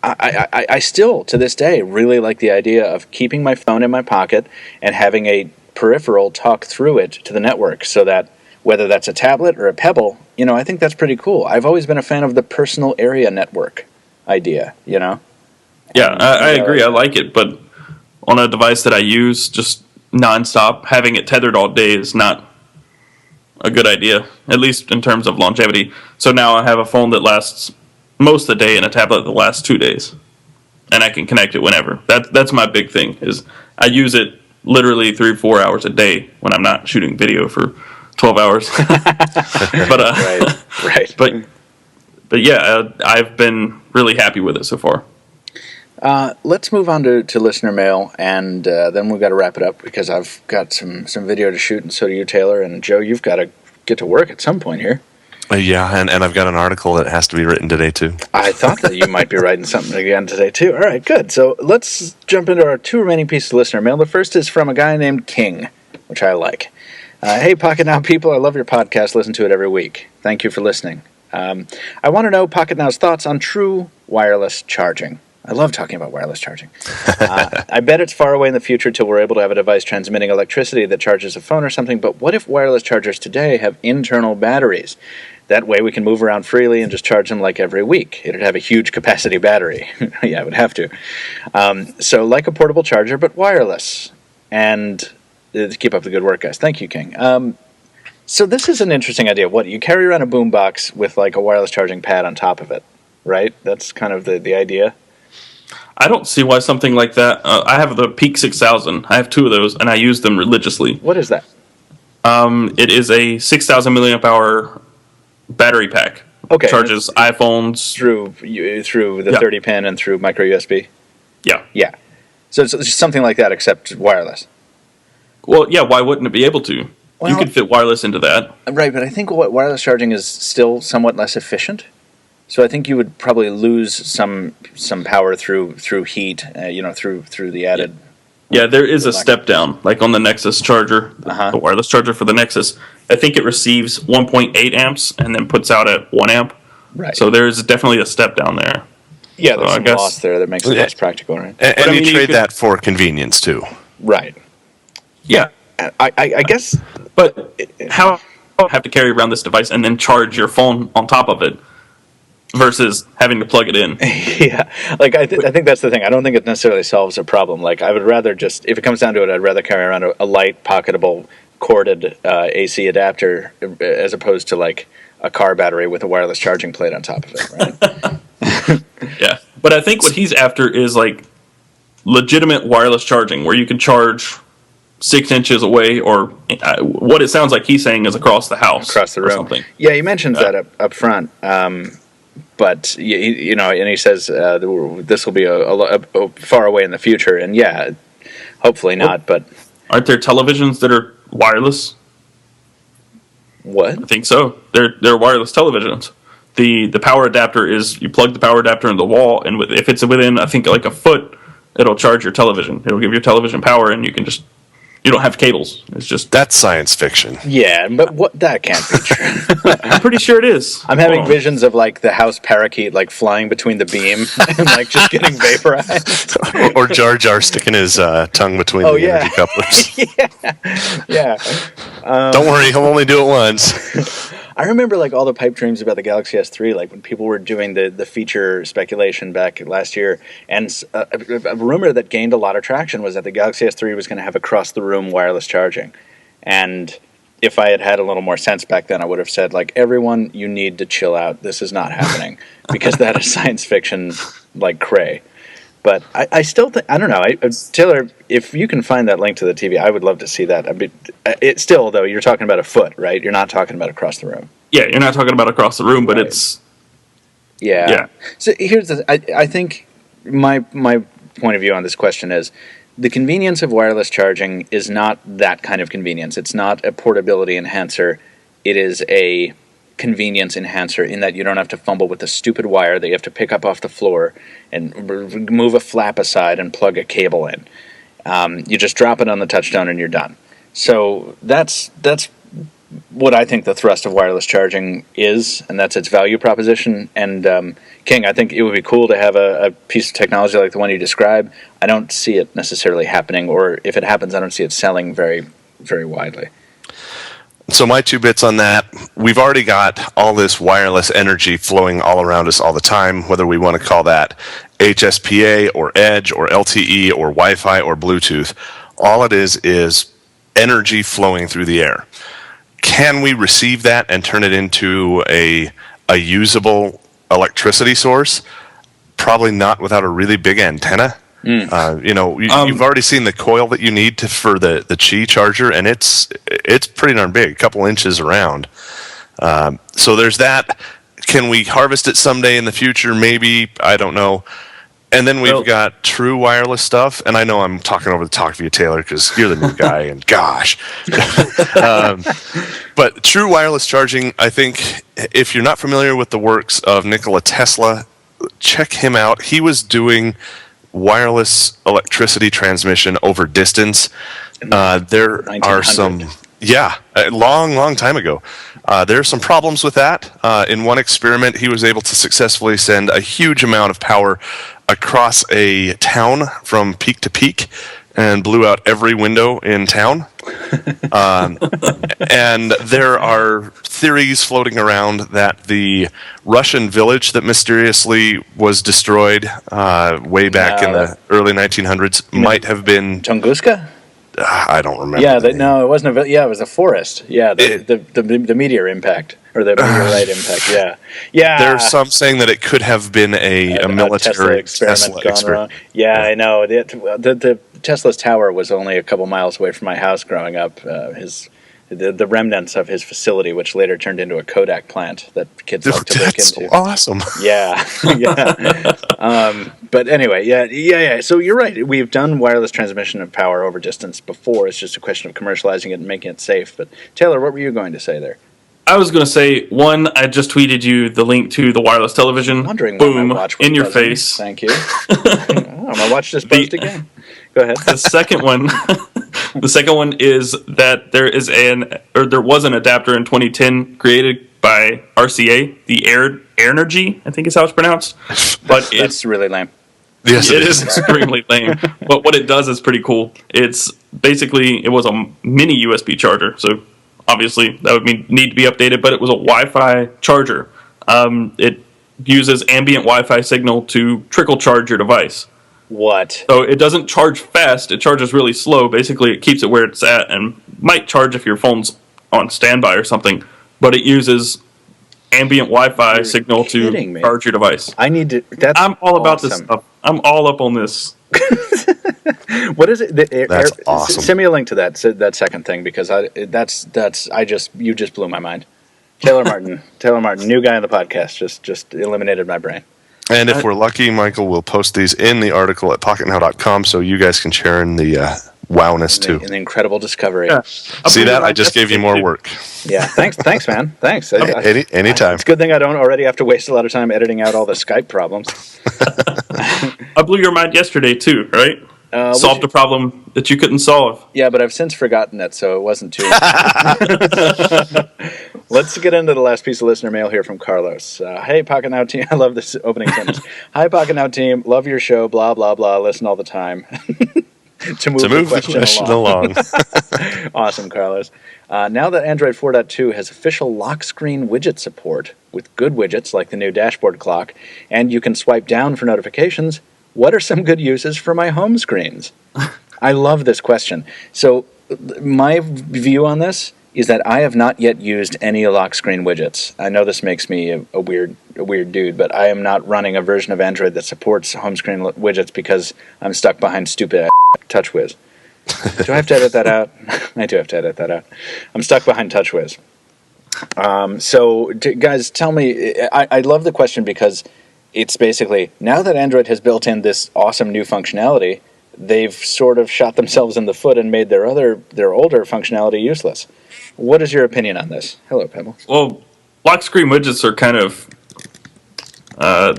[SPEAKER 1] I still, to this day, really like the idea of keeping my phone in my pocket and having a peripheral talk through it to the network, so that whether that's a tablet or a Pebble, I think that's pretty cool. I've always been a fan of the personal area network idea,
[SPEAKER 3] Yeah, I agree. I like it, but on a device that I use just nonstop, having it tethered all day is not a good idea, at least in terms of longevity. So now I have a phone that lasts most of the day and a tablet that lasts 2 days, and I can connect it whenever. That's my big thing, is I use it literally 3 or 4 hours a day when I'm not shooting video for 12 hours.
[SPEAKER 1] Right.
[SPEAKER 3] But yeah, I've been really happy with it so far.
[SPEAKER 1] Let's move on to listener mail, and then we've got to wrap it up because I've got some video to shoot, and so do you, Taylor. And Joe, you've got to get to work at some point here.
[SPEAKER 2] Yeah, and I've got an article that has to be written today, too.
[SPEAKER 1] I thought that you might be writing something again today, too. All right, good. So let's jump into our 2 remaining pieces of listener mail. The first is from a guy named King, which I like. Hey, Pocket Now people, I love your podcast. Listen to it every week. Thank you for listening. I want to know Pocket Now's thoughts on true wireless charging. I love talking about wireless charging. I bet it's far away in the future till we're able to have a device transmitting electricity that charges a phone or something, but what if wireless chargers today have internal batteries? That way we can move around freely and just charge them like every week. It'd have a huge capacity battery. Yeah, it would have to. So like a portable charger, but wireless. And keep up the good work, guys. Thank you, King. So this is an interesting idea. What, you carry around a boombox with like a wireless charging pad on top of it, right? That's kind of the idea.
[SPEAKER 3] I don't see why something like that. I have the Peak 6000. I have 2 of those, and I use them religiously.
[SPEAKER 1] What is that?
[SPEAKER 3] It is a 6,000 milliamp hour battery pack.
[SPEAKER 1] Okay.
[SPEAKER 3] Charges iPhones
[SPEAKER 1] through the 30 pin and through micro USB.
[SPEAKER 3] Yeah.
[SPEAKER 1] Yeah. So it's just something like that, except wireless.
[SPEAKER 3] Well, yeah. Why wouldn't it be able to?
[SPEAKER 1] Well,
[SPEAKER 3] you could fit wireless into that.
[SPEAKER 1] Right, but I think wireless charging is still somewhat less efficient. So I think you would probably lose some power through heat, through the added.
[SPEAKER 3] Yeah, there is a step down, like on the Nexus charger, the wireless charger for the Nexus. I think it receives 1.8 amps and then puts out at 1 amp.
[SPEAKER 1] Right.
[SPEAKER 3] So there's definitely a step down there.
[SPEAKER 1] Yeah, there's some loss there that makes it less practical, right?
[SPEAKER 2] And you trade that for convenience too.
[SPEAKER 1] Right.
[SPEAKER 3] Yeah.
[SPEAKER 1] I guess.
[SPEAKER 3] But how have to carry around this device and then charge your phone on top of it versus having to plug it in?
[SPEAKER 1] Yeah, like I think that's the thing. I don't think it necessarily solves a problem. Like I would rather just, if it comes down to it, I'd rather carry around a light, pocketable, corded AC adapter as opposed to like a car battery with a wireless charging plate on top of it, right?
[SPEAKER 3] Yeah, but I think what he's after is like legitimate wireless charging where you can charge 6 inches away, or what it sounds like he's saying is across the house,
[SPEAKER 1] across the room.
[SPEAKER 3] Something.
[SPEAKER 1] Yeah, he mentions that up front. But and he says this will be a far away in the future, and yeah, hopefully not. But
[SPEAKER 3] aren't there televisions that are wireless?
[SPEAKER 1] What?
[SPEAKER 3] I think so. They're wireless televisions. The power adapter is, you plug the power adapter in the wall, and if it's within, I think, like a foot, it'll charge your television. It'll give your television power, and you don't have cables. It's just...
[SPEAKER 2] That's science fiction.
[SPEAKER 1] Yeah, but that can't be true.
[SPEAKER 3] I'm pretty sure it is.
[SPEAKER 1] I'm having visions of like the house parakeet like flying between the beam and like just getting vaporized.
[SPEAKER 2] or Jar Jar sticking his tongue between the energy couplers.
[SPEAKER 1] Yeah.
[SPEAKER 2] Don't worry, he'll only do it once.
[SPEAKER 1] I remember like all the pipe dreams about the Galaxy S3, like when people were doing the feature speculation back last year, and a rumor that gained a lot of traction was that the Galaxy S3 was going to have across-the-room wireless charging. And if I had had a little more sense back then, I would have said, like, everyone, you need to chill out. This is not happening. Because that is science fiction, like, cray. But I still think, I don't know, Taylor, if you can find that link to the TV, I would love to see that. I mean, it's still, though, you're talking about a foot, right? You're not talking about across the room.
[SPEAKER 3] Yeah, you're not talking about across the room, but it's...
[SPEAKER 1] Yeah. So here's the, I think my point of view on this question is the convenience of wireless charging is not that kind of convenience. It's not a portability enhancer. It is a convenience enhancer in that you don't have to fumble with the stupid wire that you have to pick up off the floor and move a flap aside and plug a cable in. You just drop it on the touchstone and you're done. So that's what I think the thrust of wireless charging is, and that's its value proposition. And King, I think it would be cool to have a piece of technology like the one you describe. I don't see it necessarily happening, or if it happens, I don't see it selling very, very widely.
[SPEAKER 2] So my 2 bits on that, we've already got all this wireless energy flowing all around us all the time, whether we want to call that HSPA or Edge or LTE or Wi-Fi or Bluetooth. All it is energy flowing through the air. Can we receive that and turn it into a usable electricity source? Probably not without a really big antenna. You've already seen the coil that you need for the Qi charger, and it's pretty darn big, a couple inches around. So there's that. Can we harvest it someday in the future? Maybe. I don't know. And then we've got true wireless stuff, and I know I'm talking over the talk of you, Taylor, because you're the new guy, and gosh. But true wireless charging, I think, if you're not familiar with the works of Nikola Tesla, check him out. He was doing wireless electricity transmission over distance. There are some... Yeah, a long time ago. There are some problems with that. In one experiment, he was able to successfully send a huge amount of power across a town from peak to peak and blew out every window in town. And there are theories floating around that the Russian village that mysteriously was destroyed way back in the early 1900s might have been...
[SPEAKER 1] Tunguska?
[SPEAKER 2] I don't remember.
[SPEAKER 1] Yeah, it wasn't a. Yeah, it was a forest. Yeah, the meteor impact or the meteorite impact. Yeah.
[SPEAKER 2] There's some saying that it could have been a military Tesla experiment.
[SPEAKER 1] Yeah, I know. The Tesla's tower was only a couple miles away from my house growing up. The remnants of his facility, which later turned into a Kodak plant that kids like to break into.
[SPEAKER 2] That's awesome.
[SPEAKER 1] Yeah. But anyway, yeah. So you're right. We've done wireless transmission of power over distance before. It's just a question of commercializing it and making it safe. But Taylor, what were you going to say there?
[SPEAKER 3] I was going to say, one, I just tweeted you the link to the wireless television.
[SPEAKER 1] I'm wondering
[SPEAKER 3] boom,
[SPEAKER 1] my watch
[SPEAKER 3] in your
[SPEAKER 1] buzzing.
[SPEAKER 3] Thanks.
[SPEAKER 1] Thank you. My watch just buzzed again. Go ahead.
[SPEAKER 3] The second one is that there was an adapter in 2010 created by RCA, the Airnergy, I think is how it's pronounced. But
[SPEAKER 1] that's really lame.
[SPEAKER 3] Yes, it is extremely lame. But what it does is pretty cool. It's basically, it was a mini USB charger, so obviously that would need to be updated, but it was a Wi-Fi charger. It uses ambient Wi-Fi signal to trickle charge your device.
[SPEAKER 1] What?
[SPEAKER 3] So it doesn't charge fast, it charges really slow. Basically, it keeps it where it's at and might charge if your phone's on standby or something, but it uses ambient Wi-Fi signal to charge your device.
[SPEAKER 1] I'm
[SPEAKER 3] all about this stuff. I'm all up on this.
[SPEAKER 1] What is it?
[SPEAKER 2] That's awesome.
[SPEAKER 1] Send me a link to that second thing, because you just blew my mind. Taylor Martin, new guy on the podcast, just eliminated my brain.
[SPEAKER 2] And if we're lucky, Michael will post these in the article at pocketnow.com so you guys can share in the wowness too.
[SPEAKER 1] An incredible discovery.
[SPEAKER 3] Yeah.
[SPEAKER 2] See that? I just gave you more work.
[SPEAKER 1] Yeah, thanks, man. Thanks.
[SPEAKER 2] Anytime.
[SPEAKER 1] It's a good thing I don't already have to waste a lot of time editing out all the Skype problems.
[SPEAKER 3] I blew your mind yesterday too, right? Solved a problem that you couldn't solve.
[SPEAKER 1] Yeah, but I've since forgotten it, so it wasn't too... Let's get into the last piece of listener mail here from Carlos. Hey, Pocket Now team. I love this opening sentence. Hi, Pocket Now team. Love your show. Blah, blah, blah. Listen all the time. to move the question along. Awesome, Carlos. Now that Android 4.2 has official lock screen widget support with good widgets like the new dashboard clock, and you can swipe down for notifications, what are some good uses for my home screens? I love this question. So my view on this is that I have not yet used any lock screen widgets. I know this makes me a weird dude, but I am not running a version of Android that supports home screen widgets because I'm stuck behind stupid TouchWiz. Do I have to edit that out? I do have to edit that out. I'm stuck behind TouchWiz. Guys, tell me, I love the question because it's basically, now that Android has built in this awesome new functionality, they've sort of shot themselves in the foot and made their older functionality useless. What is your opinion on this? Hello, Pebble.
[SPEAKER 3] Well, lock screen widgets are kind of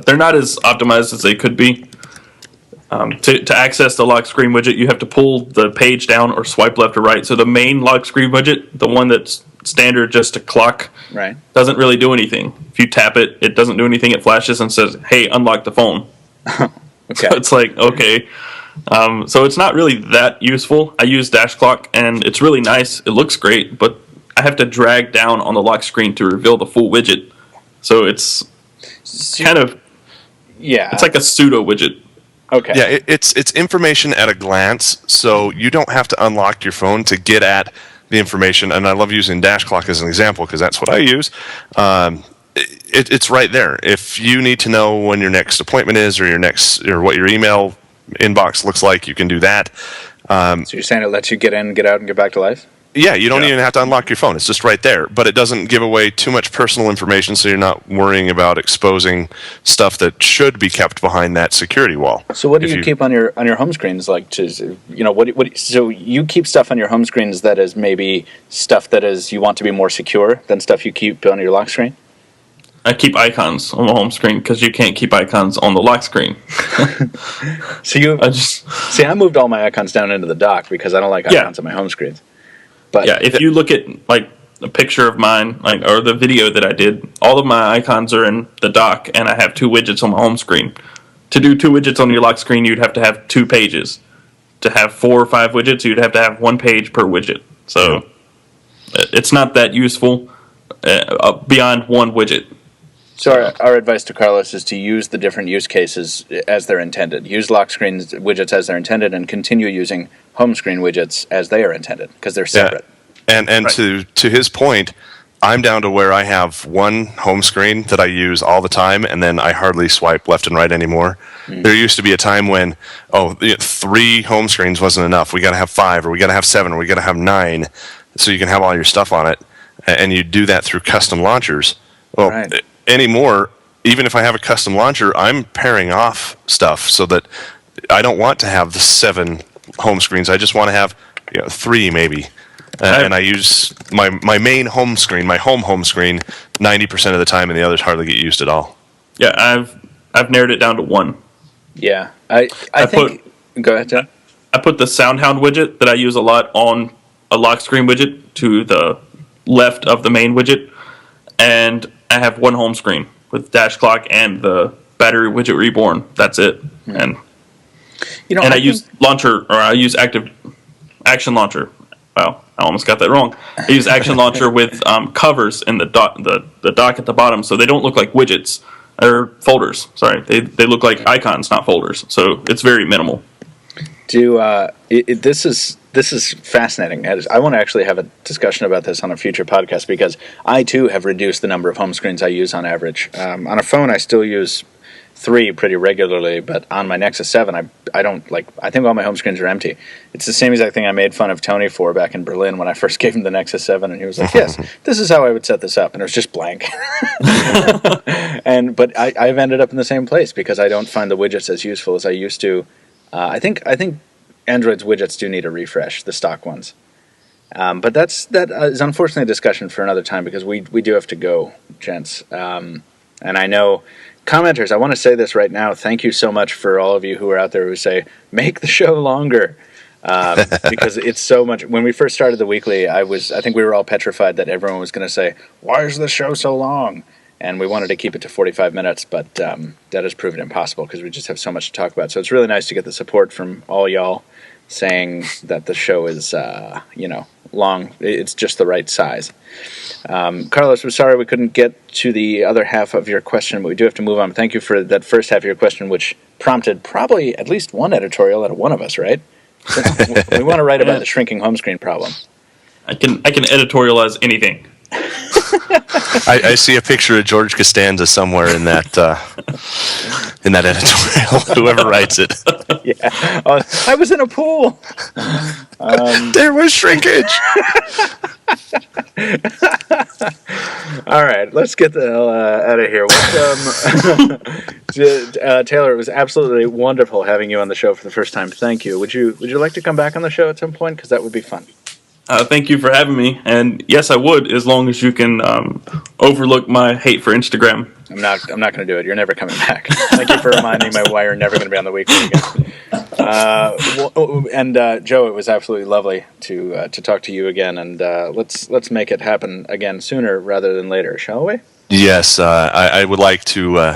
[SPEAKER 3] they're not as optimized as they could be. To access the lock screen widget, you have to pull the page down or swipe left or right. So the main lock screen widget, the one that's standard just a clock,
[SPEAKER 1] right,
[SPEAKER 3] doesn't really do anything. If you tap it, it doesn't do anything. It flashes and says, "Hey, unlock the phone."
[SPEAKER 1] Okay.
[SPEAKER 3] So it's like, okay. So it's not really that useful. I use Dash Clock, and it's really nice. It looks great, but I have to drag down on the lock screen to reveal the full widget. So it's kind of, it's like a pseudo widget.
[SPEAKER 1] Okay.
[SPEAKER 2] Yeah, it's information at a glance, so you don't have to unlock your phone to get at the information. And I love using Dash Clock as an example because that's what I use. It's right there. If you need to know when your next appointment is, or what your email inbox looks like, you can do that.
[SPEAKER 1] So you're saying it lets you get in, get out, and get back to life?
[SPEAKER 2] Yeah, you don't even have to unlock your phone. It's just right there. But it doesn't give away too much personal information, so you're not worrying about exposing stuff that should be kept behind that security wall.
[SPEAKER 1] So what do you keep on your home screens? Like, so you keep stuff on your home screens that is maybe stuff that is you want to be more secure than stuff you keep on your lock screen?
[SPEAKER 3] I keep icons on the home screen because you can't keep icons on the lock screen.
[SPEAKER 1] So I moved all my icons down into the dock because I don't like icons on my home screens. But
[SPEAKER 3] yeah, if you look at like a picture of mine, or the video that I did, all of my icons are in the dock, and I have 2 widgets on my home screen. To do 2 widgets on your lock screen, you'd have to have 2 pages. To have 4 or 5 widgets, you'd have to have 1 page per widget. So it's not that useful beyond 1 widget.
[SPEAKER 1] So our advice to Carlos is to use the different use cases as they're intended. Use lock screen widgets as they're intended, and continue using home screen widgets as they are intended, because they're separate.
[SPEAKER 2] Yeah. And
[SPEAKER 1] right.
[SPEAKER 2] to his point, I'm down to where I have 1 home screen that I use all the time, and then I hardly swipe left and right anymore. There used to be a time when 3 home screens wasn't enough. We got to have 5, or we got to have 7, or we got to have 9, so you can have all your stuff on it. And you do that through custom launchers. Well,
[SPEAKER 1] right.
[SPEAKER 2] Anymore, even if I have a custom launcher, I'm pairing off stuff so that I don't want to have the 7 home screens. I just want to have 3 maybe. And I use my main home screen, my home screen, 90% of the time, and the others hardly get used at all.
[SPEAKER 3] Yeah, I've narrowed it down to 1.
[SPEAKER 1] Yeah, I think. Go ahead, John.
[SPEAKER 3] I put the SoundHound widget that I use a lot on a lock screen widget to the left of the main widget, and I have 1 home screen with Dash Clock and the battery widget reborn. That's it. And I use launcher, or I use Action Launcher. Wow, I almost got that wrong. I use Action Launcher with covers in the dock at the bottom, so they don't look like widgets or folders. Sorry, they look like icons, not folders. So it's very minimal. This is fascinating. I want to actually have a discussion about this on a future podcast, because I too have reduced the number of home screens I use on average. On a phone, I still use 3 pretty regularly, but on my Nexus 7, I don't I think all my home screens are empty. It's the same exact thing I made fun of Tony for back in Berlin when I first gave him the Nexus 7, and he was like, "Yes, this is how I would set this up," and it was just blank. But I've ended up in the same place because I don't find the widgets as useful as I used to. I think Android's widgets do need a refresh, the stock ones. But that is unfortunately a discussion for another time, because we do have to go, gents. And I know commenters, I want to say this right now. Thank you so much for all of you who are out there who say, make the show longer. Because it's so much. When we first started the weekly, I think we were all petrified that everyone was going to say, why is the show so long? And we wanted to keep it to 45 minutes, but that has proven impossible because we just have so much to talk about. So it's really nice to get the support from all y'all saying that the show is, long. It's just the right size. Carlos, we're sorry we couldn't get to the other half of your question, but we do have to move on. Thank you for that first half of your question, which prompted probably at least one editorial out of one of us, right? We want to write about the shrinking home screen problem. I can editorialize anything.
[SPEAKER 2] I see a picture of George Costanza somewhere in that editorial. Whoever writes it.
[SPEAKER 1] Yeah, I was in a pool.
[SPEAKER 2] There was shrinkage.
[SPEAKER 1] All right, let's get the hell out of here. Taylor, it was absolutely wonderful having you on the show for the first time. Thank you. Would you like to come back on the show at some point? Because that would be fun.
[SPEAKER 3] Thank you for having me. And yes, I would, as long as you can overlook my hate for Instagram.
[SPEAKER 1] I'm not going to do it. You're never coming back. Thank you for reminding me why you're never going to be on the weekly again. Joe, it was absolutely lovely to talk to you again, and let's make it happen again sooner rather than later, shall we?
[SPEAKER 2] Yes, I would like to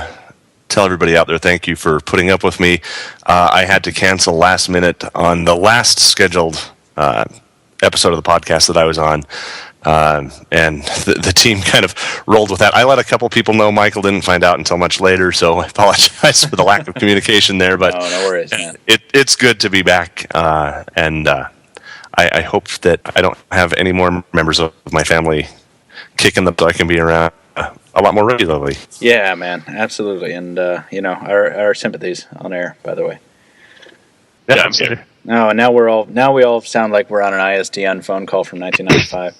[SPEAKER 2] tell everybody out there thank you for putting up with me. I had to cancel last minute on the last scheduled episode of the podcast that I was on. And the team kind of rolled with that. I let a couple people know. Michael didn't find out until much later, so I apologize for the lack of communication there. But
[SPEAKER 1] no worries, man.
[SPEAKER 2] It's good to be back, and I hope that I don't have any more members of my family kicking the so I can be around a lot more regularly.
[SPEAKER 1] Yeah, man, absolutely. And our sympathies on air, by the way.
[SPEAKER 4] Yeah, I'm here.
[SPEAKER 1] Oh, and now we all sound like we're on an ISDN phone call from 1995.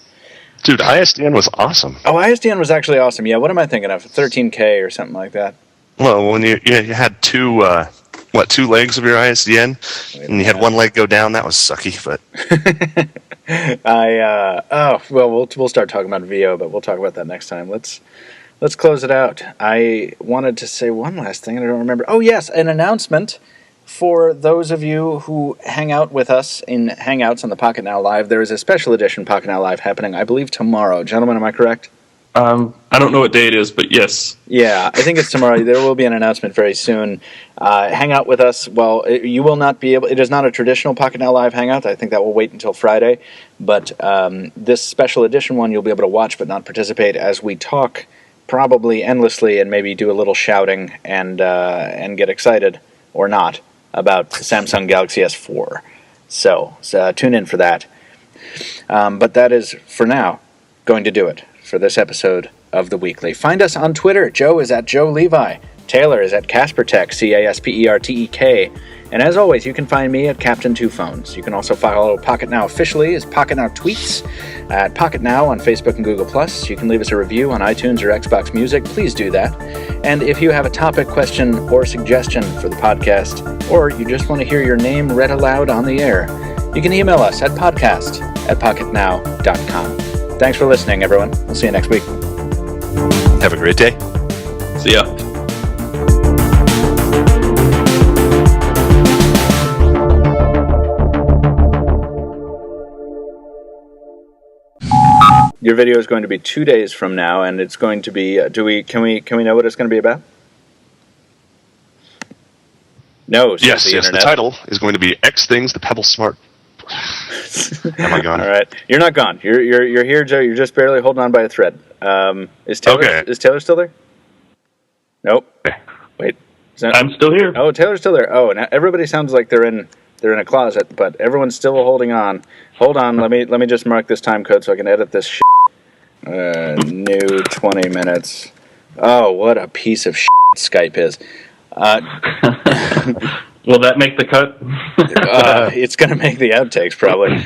[SPEAKER 4] Dude, ISDN was awesome.
[SPEAKER 1] Oh, ISDN was actually awesome. Yeah, what am I thinking of? 13K or something like that.
[SPEAKER 2] Well, when you had two legs of your ISDN, and you had one leg go down, that was sucky. But
[SPEAKER 1] we'll start talking about VO, but we'll talk about that next time. Let's close it out. I wanted to say one last thing, and I don't remember. Oh, yes, an announcement. For those of you who hang out with us in Hangouts on the Pocket Now Live, there is a special edition Pocket Now Live happening, I believe, tomorrow. Gentlemen, am I correct?
[SPEAKER 3] I don't know what day it is, but yes.
[SPEAKER 1] Yeah, I think it's tomorrow. There will be an announcement very soon. Hang out with us. Well, you will not be able... It is not a traditional Pocket Now Live Hangout. I think that will wait until Friday. But this special edition one, you'll be able to watch but not participate as we talk probably endlessly and maybe do a little shouting and get excited, or not, about the Samsung Galaxy S4. So tune in for that. But that is, for now, going to do it for this episode of The Weekly. Find us on Twitter. Joe is at Joe Levi. Taylor is at CasperTech, CasperTek. And as always, you can find me at Captain Two Phones. You can also follow Pocket Now officially as Pocket Now Tweets at Pocket Now on Facebook and Google+. You can leave us a review on iTunes or Xbox Music. Please do that. And if you have a topic, question, or suggestion for the podcast, or you just want to hear your name read aloud on the air, you can email us at podcast@pocketnow.com. Thanks for listening, everyone. We'll see you next week.
[SPEAKER 2] have a great day.
[SPEAKER 3] See ya.
[SPEAKER 1] Your video is going to be 2 days from now, and it's going to be. Can we know what it's going to be about? No.
[SPEAKER 2] Yes. The title is going to be X Things the Pebble Smart. Am I gone?
[SPEAKER 1] All right, you're not gone. You're here, Joe. You're just barely holding on by a thread. Is Taylor still there? Nope.
[SPEAKER 2] Okay.
[SPEAKER 1] Wait.
[SPEAKER 3] I'm still here.
[SPEAKER 1] Oh, Taylor's still there. Oh, now everybody sounds like they're in a closet, but everyone's still holding on. Hold on. Let me just mark this time code so I can edit this. New 20 minutes. Oh, what a piece of shit Skype is.
[SPEAKER 3] Will that make the cut?
[SPEAKER 1] It's going to make the outtakes, probably.